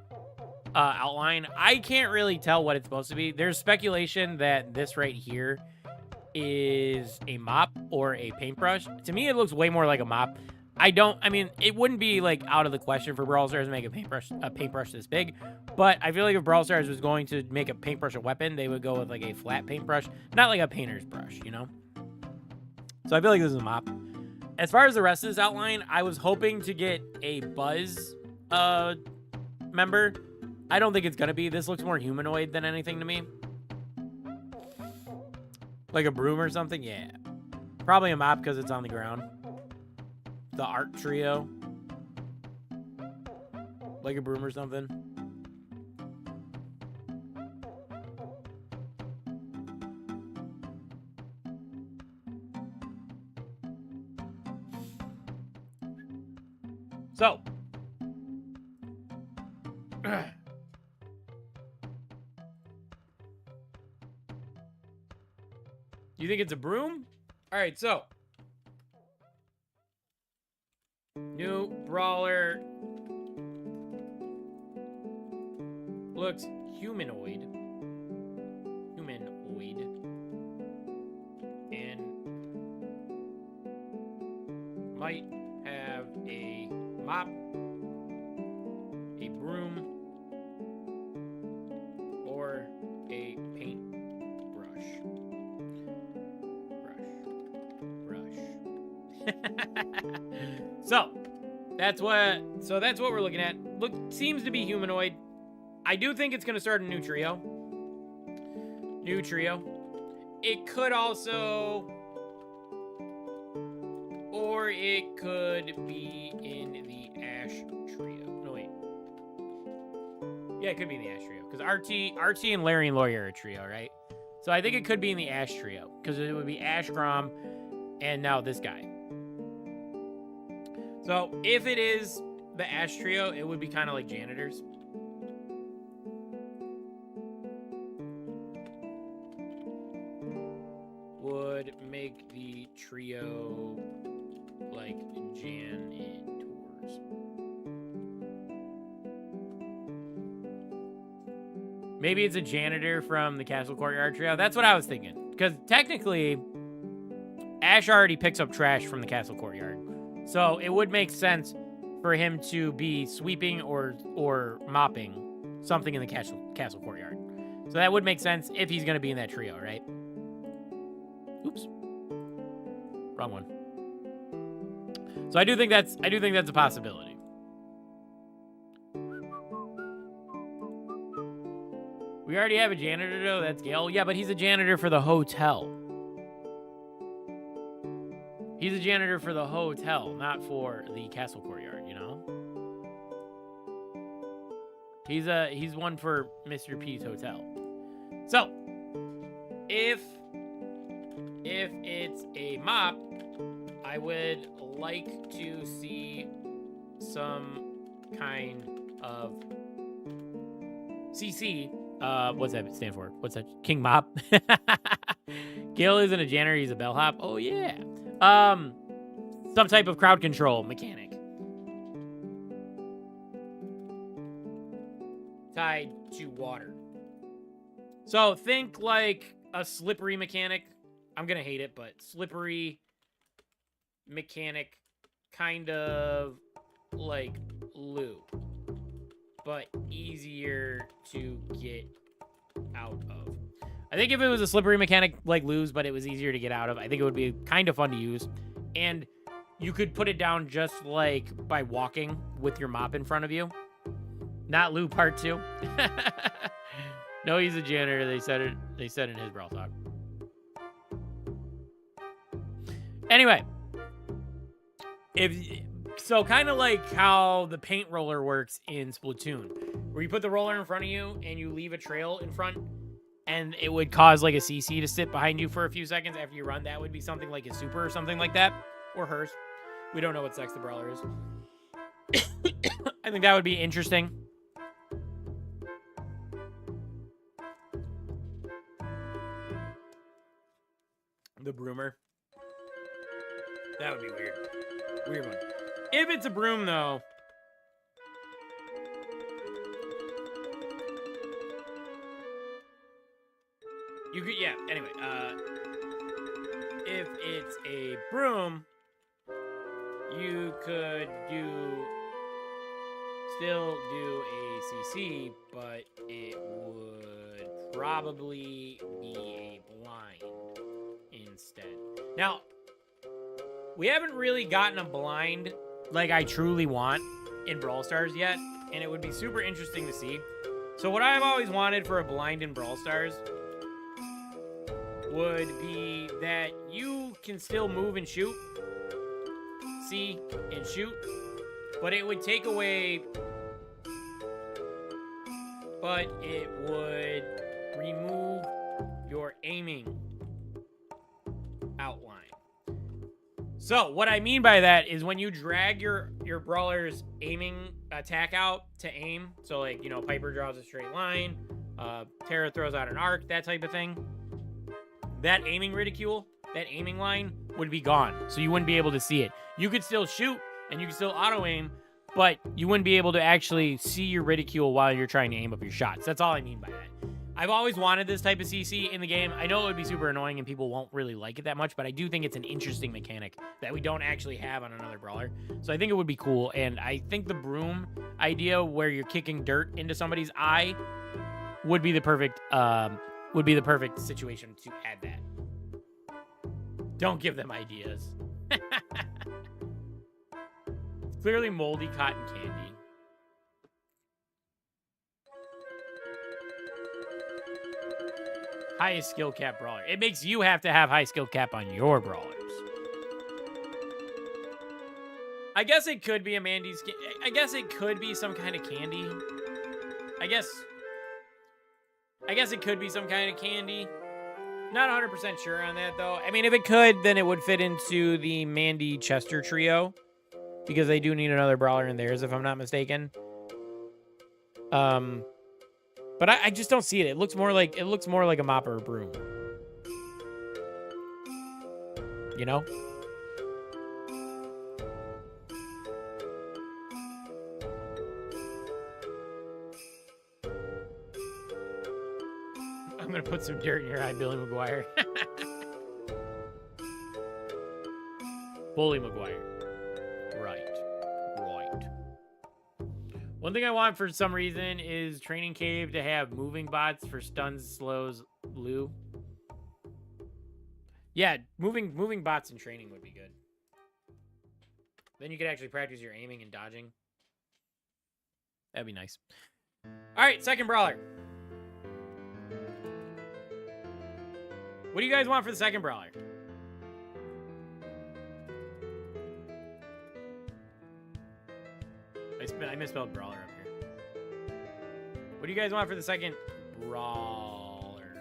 outline. I can't really tell what it's supposed to be. There's speculation that this right here is a mop or a paintbrush. To me, it looks way more like a mop. I mean, it wouldn't be like out of the question for Brawl Stars to make a paintbrush this big, but I feel like if Brawl Stars was going to make a paintbrush a weapon, they would go with like a flat paintbrush, not like a painter's brush, you know? So I feel like this is a mop. As far as the rest of this outline, I was hoping to get a Buzz member. I don't think it's gonna be. This looks more humanoid than anything to me. Like a broom or something? Yeah. Probably a mop because it's on the ground. The art trio. Like a broom or something. So. You think it's a broom? All right, so. New brawler looks humanoid. And might have a mop, a broom, or a paintbrush. So that's what we're looking at. Seems to be humanoid. I do think it's gonna start a new trio. It could also, or it could be in the Ash trio. No wait. Yeah, it could be in the Ash trio because RT and Larry and Lawyer are a trio, right? So I think it could be in the Ash trio because it would be Ash, Grom, and now this guy. So if it is the Ash trio, it would be kind of like janitors. Would make the trio like janitors. Maybe it's a janitor from the Castle Courtyard trio. That's what I was thinking. Because technically, Ash already picks up trash from the Castle Courtyard. So it would make sense for him to be sweeping or mopping something in the Castle Courtyard. So that would make sense if he's going to be in that trio, right? Oops. Wrong one. So I do think that's a possibility. We already have a janitor though, that's Gale. Yeah, but he's a janitor for the hotel. He's a janitor for the hotel, not for the Castle Courtyard, you know? He's one for Mr. P's hotel. So, if it's a mop, I would like to see some kind of CC. What's that stand for? What's that? King Mop. Gale isn't a janitor, he's a bellhop. Oh yeah. Some type of crowd control mechanic. Tied to water. So think like a slippery mechanic. I'm gonna hate it, but slippery mechanic, kind of like Lou, but easier to get out of. I think if it was a slippery mechanic like lose, but it was easier to get out of, I think it would be kind of fun to use. And you could put it down just like by walking with your mop in front of you. Not Lou part 2. No, he's a janitor. They said it. They said in his Brawl Talk. Anyway, so kind of like how the paint roller works in Splatoon, where you put the roller in front of you and you leave a trail in front, and it would cause like a CC to sit behind you for a few seconds after you run. That would be something like a super or something like that, or hers. We don't know what sex the brawler is. I think that would be interesting. The broomer. That would be weird. Weird one. If it's a broom, though. You could, yeah, anyway. If it's a broom, you could still do a CC, but it would probably be a blind instead. Now, we haven't really gotten a blind like I truly want in Brawl Stars yet, and it would be super interesting to see. So what I've always wanted for a blind in Brawl Stars would be that you can still move and shoot, see and shoot, but it would take away, but it would remove your aiming outline. So what I mean by that is when you drag your brawler's aiming attack out to aim, so like, you know, Piper draws a straight line, Terra throws out an arc, that type of thing, that aiming reticule, that aiming line would be gone. So you wouldn't be able to see it. You could still shoot and you could still auto aim, but you wouldn't be able to actually see your reticule while you're trying to aim up your shots. That's all I mean by that. I've always wanted this type of CC in the game. I know it would be super annoying and people won't really like it that much, but I do think it's an interesting mechanic that we don't actually have on another brawler. So I think it would be cool, and I think the broom idea where you're kicking dirt into somebody's eye would be the perfect situation to add that. Don't give them ideas. It's clearly moldy cotton candy. Highest skill cap brawler. It makes you have to have high skill cap on your brawlers. I guess it could be a Mandy's. I guess it could be some kind of candy. I guess it could be some kind of candy. Not 100% sure on that, though. I mean, if it could, then it would fit into the Mandy Chester trio, because they do need another brawler in theirs, if I'm not mistaken. But I just don't see it. It looks more like a mop or a broom. You know? I'm gonna put some dirt in your eye, Billy McGuire. Bully McGuire. Right. One thing I want for some reason is Training Cave to have moving bots for stuns, slows, Lou. Yeah, moving bots in training would be good. Then you could actually practice your aiming and dodging. That'd be nice. All right, second brawler. What do you guys want for the second brawler? I misspelled brawler up here. What do you guys want for the second brawler?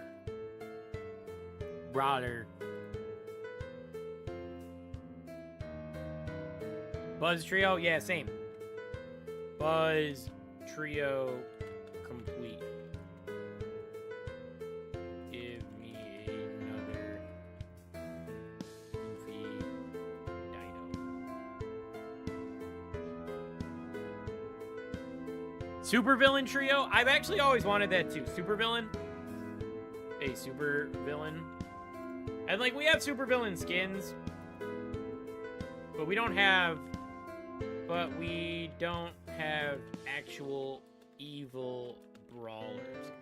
Buzz Trio? Yeah, same. Buzz Trio complete. Give me another goofy dino. Supervillain trio? I've actually always wanted that too. Supervillain? A supervillain? And like, we have supervillain skins, but we don't have actual evil brawlers.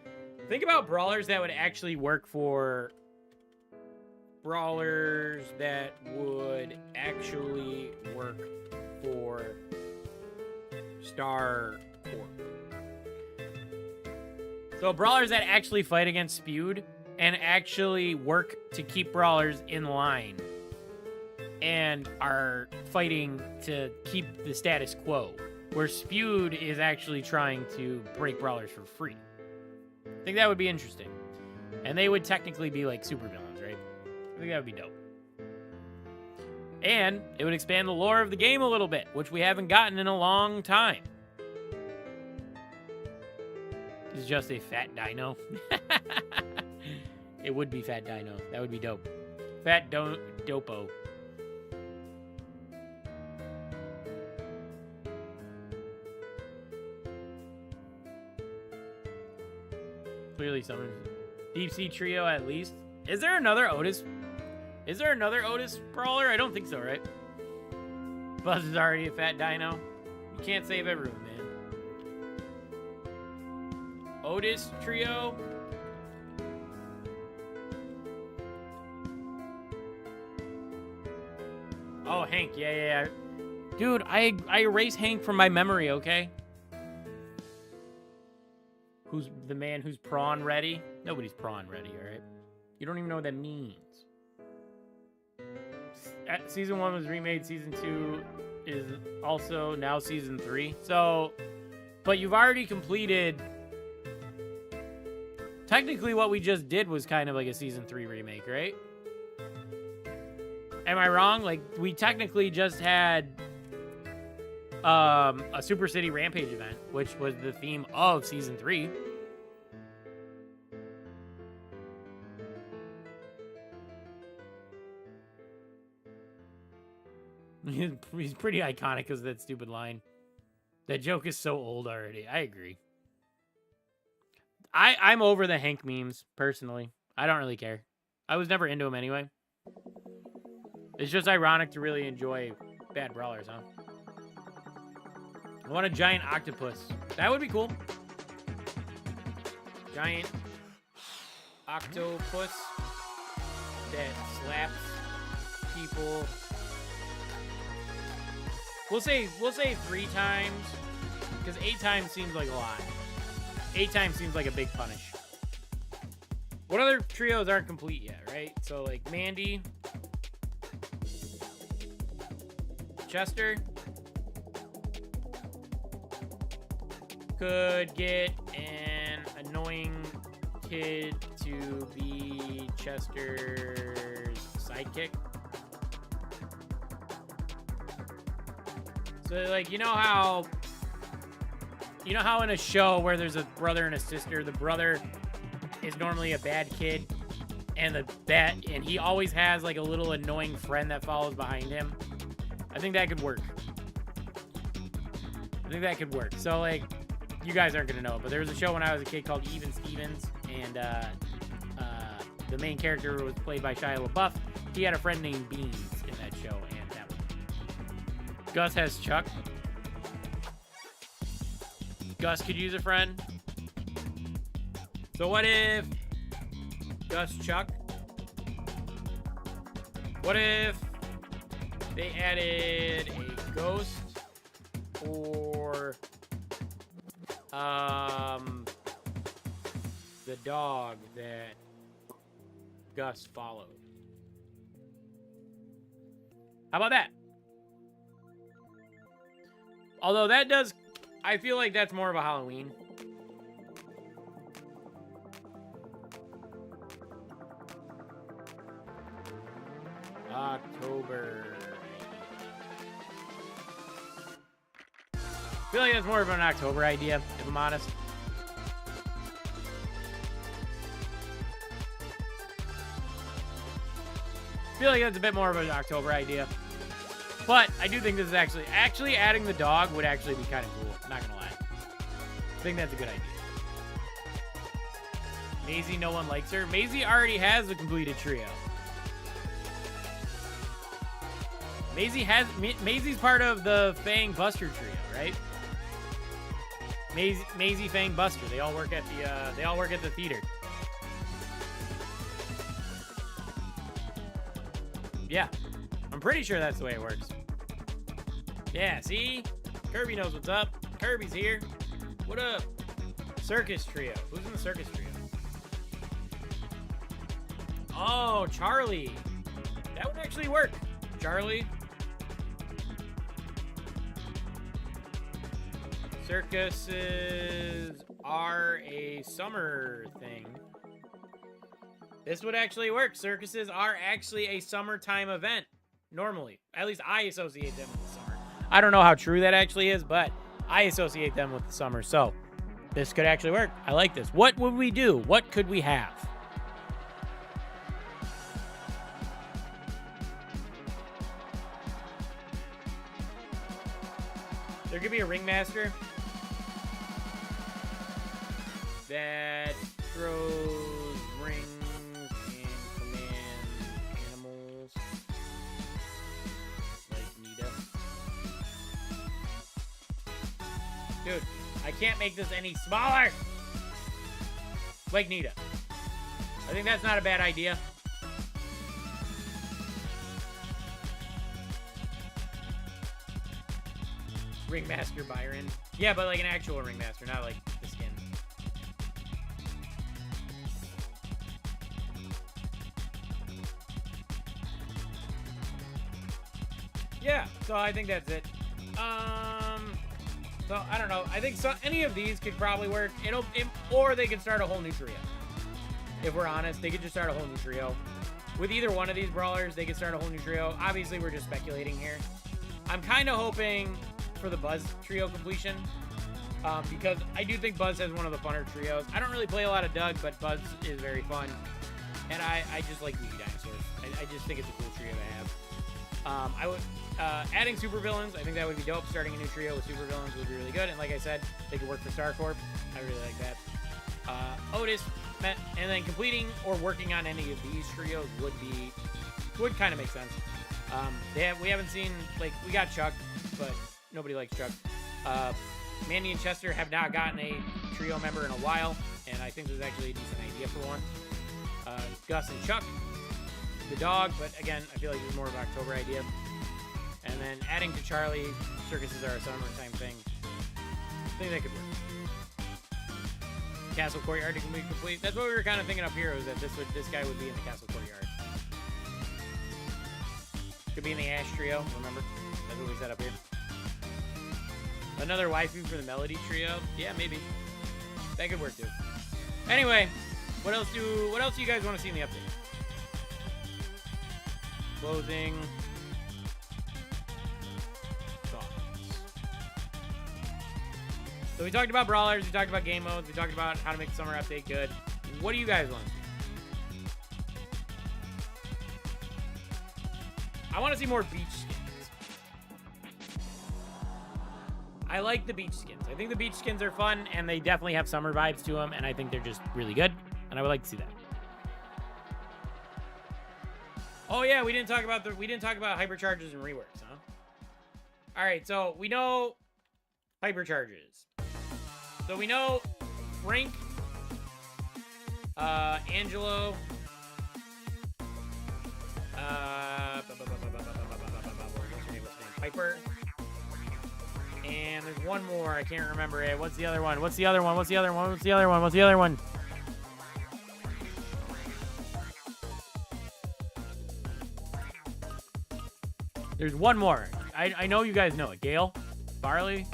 Think about brawlers that would actually work for... Brawlers that would actually work for Star Corp. So brawlers that actually fight against Spewed and actually work to keep brawlers in line and are fighting to keep the status quo, where Spewed is actually trying to break brawlers for free. I think that would be interesting. And they would technically be like supervillains, right? I think that would be dope. And it would expand the lore of the game a little bit, which we haven't gotten in a long time. It's just a fat dino. It would be Fat Dino. That would be dope. Fat Dopo. Clearly someone... Deep Sea Trio at least. Is there another Otis? Is there another Otis brawler? I don't think so, right? Buzz is already a Fat Dino. You can't save everyone, man. Otis Trio. Oh, Hank. Yeah. Dude, I erase Hank from my memory, okay? Who's the man who's prawn ready? Nobody's prawn ready, alright? You don't even know what that means. Season 1 was remade. Season 2 is also now Season 3. So, but you've already completed... Technically, what we just did was kind of like a Season 3 remake, right? Am I wrong? Like, we technically just had a Super City Rampage event, which was the theme of Season 3. He's pretty iconic because of that stupid line. That joke is so old already. I agree. I'm over the Hank memes, personally. I don't really care. I was never into him anyway. It's just ironic to really enjoy bad brawlers, huh? I want a giant octopus. That would be cool. Giant octopus that slaps people. We'll say 3 times, because 8 times seems like a lot. 8 times seems like a big punish. What other trios aren't complete yet, right? So, like, Mandy, Chester could get an annoying kid to be Chester's sidekick. So, like, you know how in a show where there's a brother and a sister, the brother is normally a bad kid, and he always has like a little annoying friend that follows behind him. I think that could work. So, like, you guys aren't gonna know it, but there was a show when I was a kid called Even Stevens, and the main character was played by Shia LaBeouf. He had a friend named Beans in that show, and that was Gus has Chuck. Gus could use a friend. So what if Gus Chuck? What if they added a ghost or the dog that Gus followed? How about that? Although that does... I feel like that's more of a Halloween. October. I feel like that's more of an October idea, if I'm honest. I feel like that's a bit more of an October idea. But I do think this is actually adding the dog would actually be kind of cool. Not gonna lie. I think that's a good idea. Maisie, no one likes her. Maisie already has a completed trio. Maisie's part of the Fang Buster trio, right? Maisie Fang Buster. They all work at the theater. Yeah, I'm pretty sure that's the way it works. Yeah, see? Kirby knows what's up. Kirby's here. What up? Circus Trio. Who's in the Circus Trio? Oh, Charlie. That would actually work. Charlie. Circuses are a summer thing. This would actually work. Circuses are actually a summertime event. Normally. At least I associate them with the summer. I don't know how true that actually is, but I associate them with the summer. So, this could actually work. I like this. What would we do? What could we have? There could be a ringmaster that throws rings and commands animals like Nita. Dude, I can't make this any smaller! Like Nita. I think that's not a bad idea. Ringmaster Byron. Yeah, but like an actual ringmaster, not like the skin. Yeah, so I think that's it. So I don't know. I think any of these could probably work. Or they could start a whole new trio. If we're honest, they could just start a whole new trio. With either one of these brawlers, they could start a whole new trio. Obviously, we're just speculating here. I'm kind of hoping for the Buzz trio completion, because I do think Buzz has one of the funner trios. I don't really play a lot of Doug, but Buzz is very fun, and I just like League Dinosaurs. I just think it's a cool trio to have. I would adding supervillains. I think that would be dope. Starting a new trio with supervillains would be really good, and like I said, they could work for Star Corp. I really like that. Otis, and then completing or working on any of these trios would kind of make sense. We haven't seen, like, we got Chuck, but nobody likes Chuck. Mandy and Chester have not gotten a trio member in a while, and I think this is actually a decent idea for one. Gus and Chuck, the dog, but again, I feel like this is more of an October idea. And then adding to Charlie, circuses are a summertime thing. I think that could work. Castle Courtyard to be complete. That's what we were kind of thinking up here, was that this guy would be in the Castle Courtyard. Could be in the Ash Trio, remember? That's what we set up here. Another waifu for the Melody Trio? Yeah, maybe. That could work too. Anyway, what else do you guys want to see in the update? Closing thoughts. So we talked about brawlers, we talked about game modes, we talked about how to make the summer update good. What do you guys want to see? I want to see more beach skins. I like the beach skins. I think the beach skins are fun, and they definitely have summer vibes to them, and I think they're just really good, and I would like to see that. Oh yeah, we didn't talk about hypercharges and reworks, huh? All right, so we know hypercharges. So we know Frank, Angelo, Piper. And there's one more. I can't remember it. What's the other one? What's the other one? What's the other one? What's the other one? What's the other one? There's one more. I know you guys know it. Gale? Barley?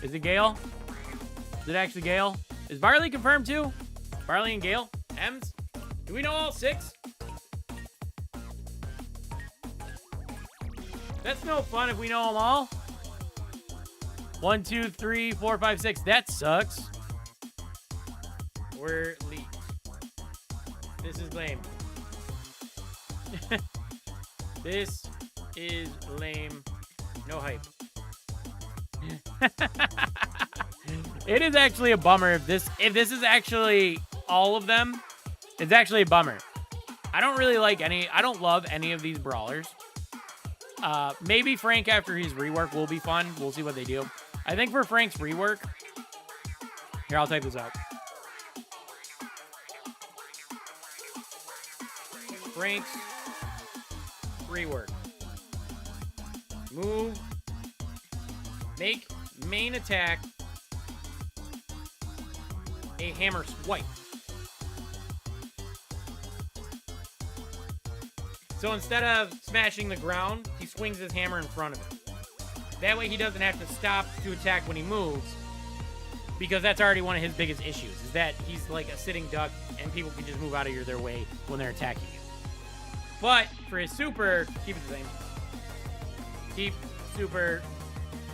Is it Gale? Is it actually Gale? Is Barley confirmed too? Barley and Gale? M's? Do we know all 6? That's no fun if we know them all. 1, 2, 3, 4, 5, 6. That sucks. We're leaked. This is lame. This is lame. No hype. It is actually a bummer if this is actually all of them. It's actually a bummer. I don't love any of these brawlers. Maybe Frank after his rework will be fun. We'll see what they do. I think for Frank's rework, Here, I'll type this out. Frank's rework. Move. Make main attack a hammer swipe. So instead of smashing the ground, he swings his hammer in front of him. That way he doesn't have to stop to attack when he moves, because that's already one of his biggest issues, is that he's like a sitting duck and people can just move out of their way when they're attacking him. But for his super, keep it the same. Keep super.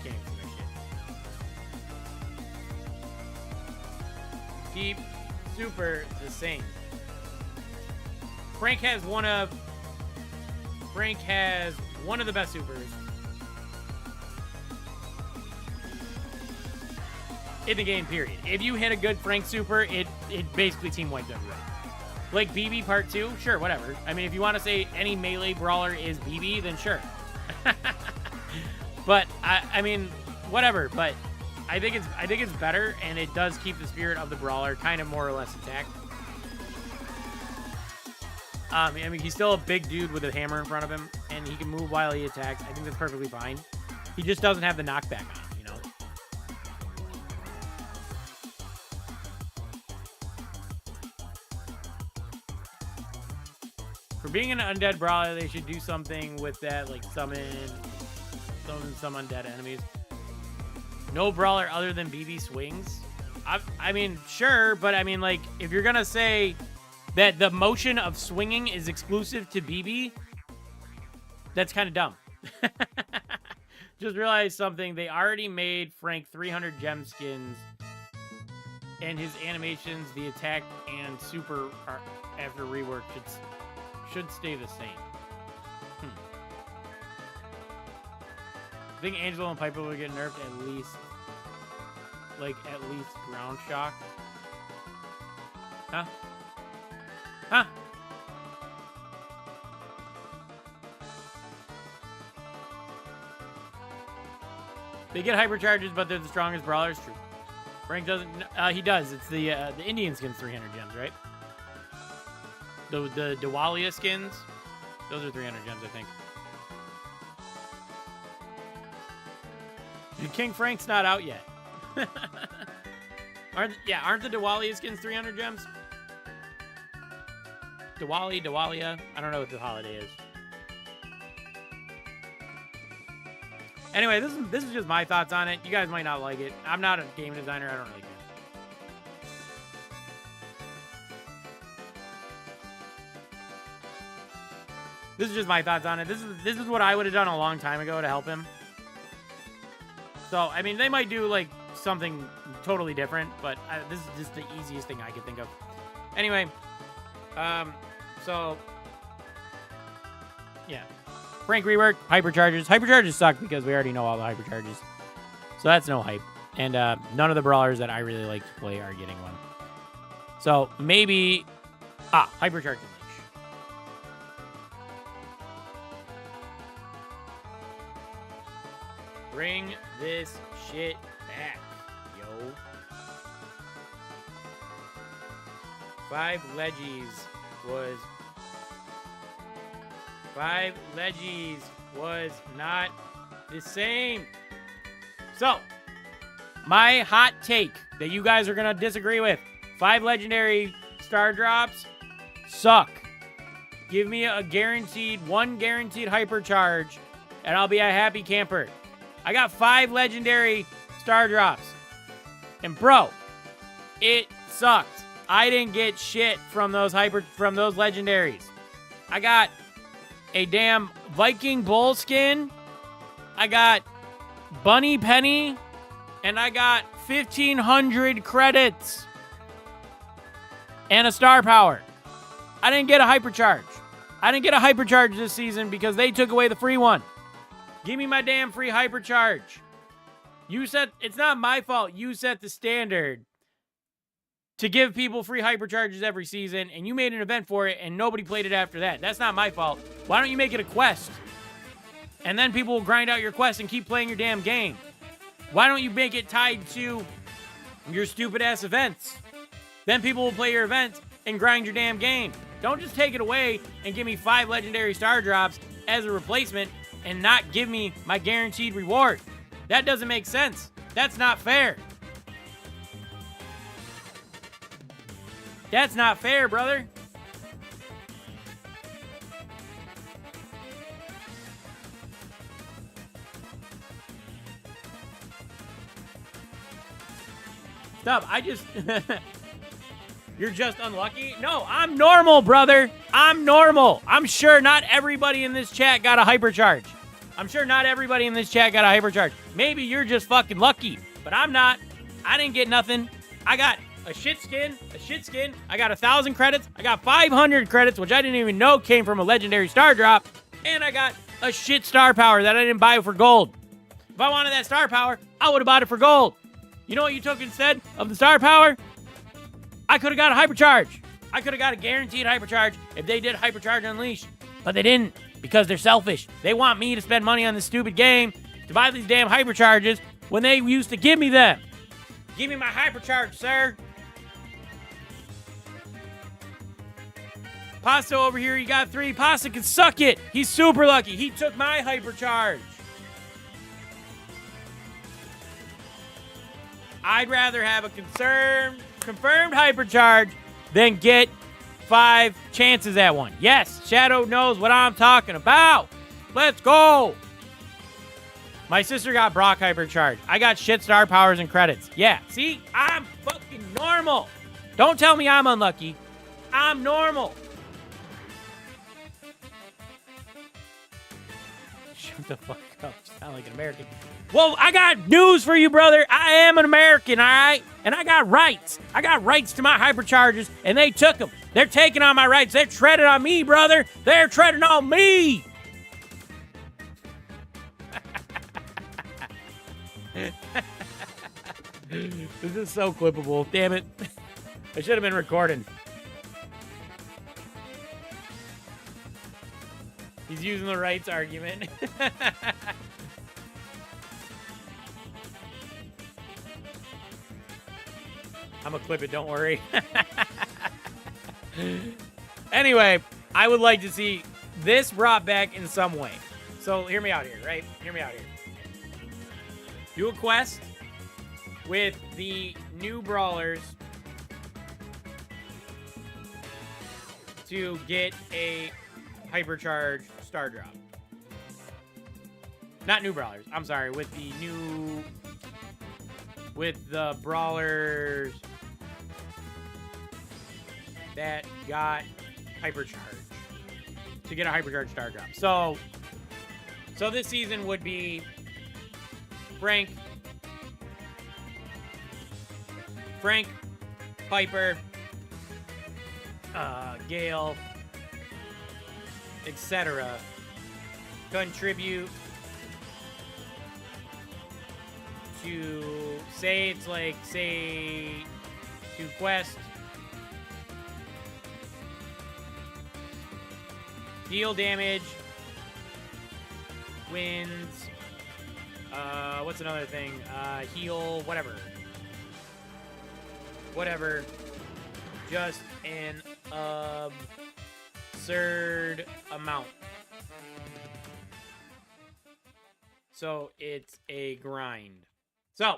Can't even see my shit. Keep super the same. Frank has one of the best supers in the game, period. If you hit a good Frank super, it basically team wiped everybody. Like BB Part 2, sure, whatever. I mean, if you want to say any melee brawler is BB, then sure. But I mean, whatever. But I think it's better, and it does keep the spirit of the brawler kind of more or less intact. I mean, he's still a big dude with a hammer in front of him, and he can move while he attacks. I think that's perfectly fine. He just doesn't have the knockback on him, you know? For being an undead brawler, they should do something with that, like summon some undead enemies. No brawler other than BB swings. I mean, sure, but I mean, like, if you're gonna say that the motion of swinging is exclusive to BB, that's kind of dumb. Just realized something. They already made Frank 300 gem skins, and his animations, the attack and super after rework should stay the same. I think Angelo and Piper would get nerfed at least ground shock. Huh? Huh? They get hypercharges, but they're the strongest brawlers. True. Frank doesn't. He does. It's the Indian skins, 300 gems, right? The Diwalia skins, those are 300 gems, I think. King Frank's not out yet. aren't the Diwalia skins 300 gems? Diwalia. I don't know what the holiday is. Anyway, this is just my thoughts on it. You guys might not like it. I'm not a game designer. I don't really care. This is just my thoughts on it. This is what I would have done a long time ago to help him. So, I mean, they might do, like, something totally different, but this is just the easiest thing I could think of. Anyway, so, yeah. Frank rework, hypercharges. Hypercharges suck because we already know all the hypercharges. So that's no hype. And none of the brawlers that I really like to play are getting one. So, maybe... hypercharge unleash. Bring this shit back, yo. 5 Leggies was not the same. So, my hot take that you guys are going to disagree with. 5 legendary star drops suck. Give me one guaranteed hypercharge, and I'll be a happy camper. I got 5 legendary star drops. And bro, it sucked. I didn't get shit from those legendaries. I got a damn Viking Bull skin. I got Bunny Penny. And I got 1,500 credits. And a star power. I didn't get a hypercharge. I didn't get a hypercharge this season because they took away the free one. Give me my damn free hypercharge. It's not my fault. You set the standard to give people free hypercharges every season, and you made an event for it, and nobody played it after that. That's not my fault. Why don't you make it a quest? And then people will grind out your quest and keep playing your damn game. Why don't you make it tied to your stupid ass events. Then people will play your events and grind your damn game. Don't just take it away and give me 5 legendary star drops as a replacement and not give me my guaranteed reward. That doesn't make sense. That's not fair. That's not fair, brother. Stop. You're just unlucky? No, I'm normal, brother. I'm normal. I'm sure not everybody in this chat got a hypercharge. Maybe you're just fucking lucky, but I'm not. I didn't get nothing. I got a shit skin. I got 1,000 credits. I got 500 credits, which I didn't even know came from a legendary star drop. And I got a shit star power that I didn't buy for gold. If I wanted that star power, I would have bought it for gold. You know what you took instead of the star power? I could have got a hypercharge. I could have got a guaranteed hypercharge if they did Hypercharge Unleashed. But they didn't because they're selfish. They want me to spend money on this stupid game to buy these damn hypercharges when they used to give me them. Give me my hypercharge, sir. Pasta over here, he got 3. Pasta can suck it. He's super lucky. He took my hypercharge. I'd rather have a confirmed hypercharge than get 5 chances at one. Yes, Shadow knows what I'm talking about. Let's go. My sister got Brock hypercharge. I got shit star powers and credits. Yeah, see? I'm fucking normal. Don't tell me I'm unlucky. I'm normal. Shut the fuck up. You sound like an American. Well, I got news for you, brother. I am an American, all right? And I got rights. I got rights to my hypercharges, and they took them. They're taking on my rights. They're treading on me, brother. They're treading on me. This is so clippable. Damn it. I should have been recording. He's using the rights argument. I'm gonna clip it, don't worry. Anyway, I would like to see this brought back in some way. So hear me out here, right? Hear me out here. Do a quest with the new brawlers to get a hypercharge star drop. Not new brawlers. I'm sorry. With the brawlers that got hypercharge to get a hypercharge star drop. So this season would be Frank, Piper, Gale, etc. contribute to, say it's like, to quest, deal damage, wins, what's another thing? Heal, whatever. Just an absurd amount. So it's a grind. So,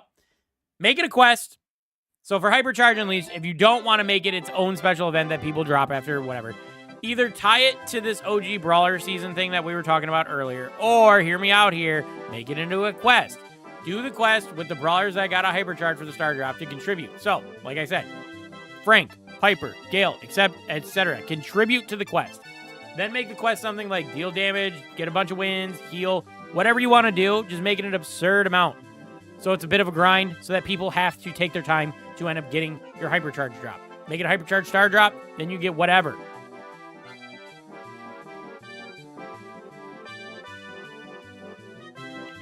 make it a quest. So for Hypercharge Unleashed, if you don't want to make it its own special event that people drop after whatever, either tie it to this OG Brawler season thing that we were talking about earlier, or, hear me out here, make it into a quest. Do the quest with the Brawlers that got a Hypercharge for the star drop to contribute. So, like I said, Frank, Piper, Gale, etc. Contribute to the quest. Then make the quest something like deal damage, get a bunch of wins, heal, whatever you want to do, just make it an absurd amount. So it's a bit of a grind so that people have to take their time to end up getting your Hypercharge drop. Make it a Hypercharge star drop, then you get whatever.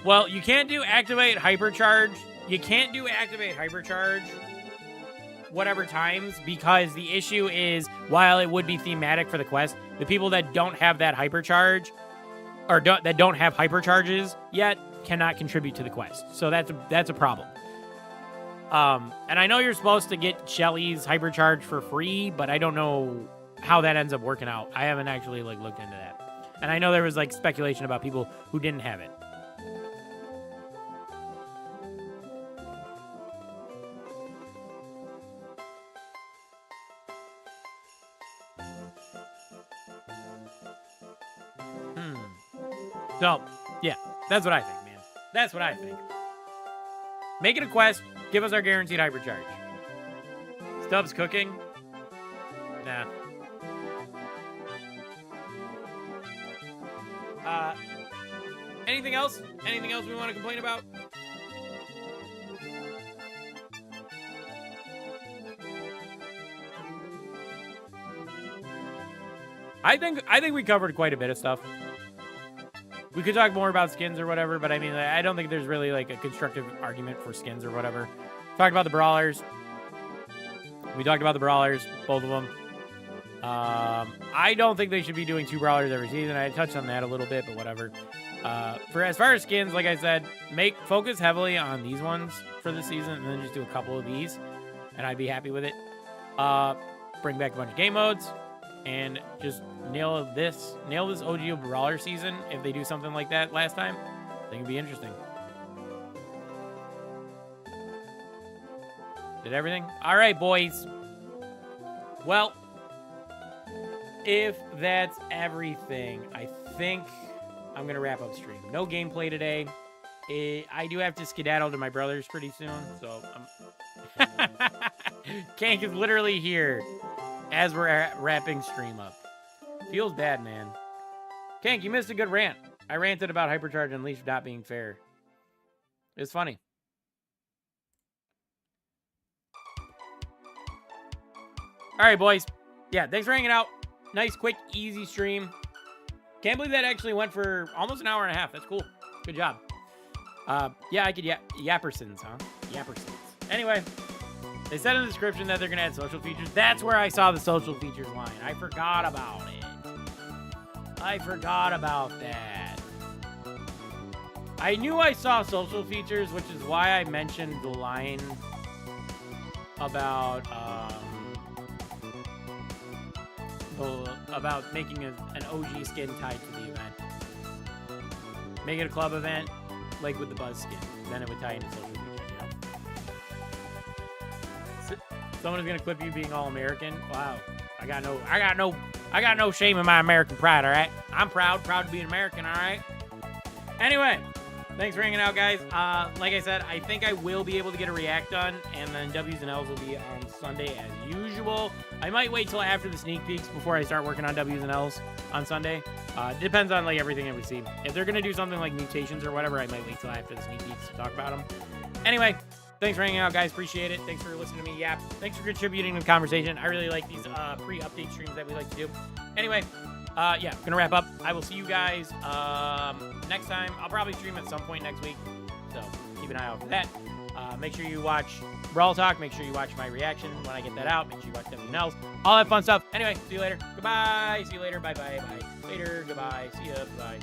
Well, you can't do activate Hypercharge. You can't do activate Hypercharge whatever times, because the issue is, while it would be thematic for the quest, the people that don't have that Hypercharge, or that don't have Hypercharges yet, cannot contribute to the quest. So that's a problem. And I know you're supposed to get Shelly's hypercharge for free, but I don't know how that ends up working out. I haven't actually like looked into that. And I know there was like speculation about people who didn't have it. So, yeah, that's what I think, man. That's what I think. Make it a quest. Give us our guaranteed hypercharge. Stubbs cooking? Nah. Anything else? Anything else we want to complain about? I think we covered quite a bit of stuff. We could talk more about skins or whatever, but I mean, I don't think there's really like a constructive argument for skins or whatever. Talked about the brawlers. We talked about the brawlers, both of them. I don't think they should be doing 2 brawlers every season. I touched on that a little bit, but whatever. For as far as skins, like I said, focus heavily on these ones for the season, and then just do a couple of these, and I'd be happy with it. Bring back a bunch of game modes, and just nail this OG brawler season. If they do something like that last time, I think it'd be interesting. Did everything? All right, boys. Well, if that's everything, I think I'm going to wrap up stream. No gameplay today. I do have to skedaddle to my brother's pretty soon, so Kank is literally here as we're wrapping stream up. Feels bad, man. Kank, you missed a good rant. I ranted about Hypercharge Unleashed not being fair. It's funny. All right, boys. Yeah, thanks for hanging out. Nice, quick, easy stream. Can't believe that actually went for almost an hour and a half. That's cool. Good job. Yeah, I could Yappersons, huh? Yappersons. Anyway, they said in the description that they're going to add social features. That's where I saw the social features line. I forgot about it. I forgot about that. I knew I saw social features, which is why I mentioned the line about making an OG skin tied to the event. Make it a club event, like with the Buzz skin. Then it would tie into social features, you know? Someone is gonna clip you being all American. Wow. I got no shame in my American pride, all right? I'm proud to be an American, all right? Anyway, thanks for hanging out, guys. Like I said, I think I will be able to get a react done, and then W's and L's will be on Sunday as usual. I might wait till after the sneak peeks before I start working on W's and L's on Sunday. Depends on like everything that we see. If they're gonna do something like mutations or whatever, I might wait till after the sneak peeks to talk about them. Anyway, thanks for hanging out, guys. Appreciate it. Thanks for listening to me yap. Thanks for contributing to the conversation. I really like these pre-update streams that we like to do. Anyway, yeah, gonna wrap up. I will see you guys next time. I'll probably stream at some point next week, so keep an eye out for that. Make sure you watch Brawl Talk. Make sure you watch my reaction when I get that out. Make sure you watch W&Ls. All that fun stuff. Anyway, see you later. Goodbye. See you later. Bye-bye. Bye. Later. Goodbye. See ya. Bye.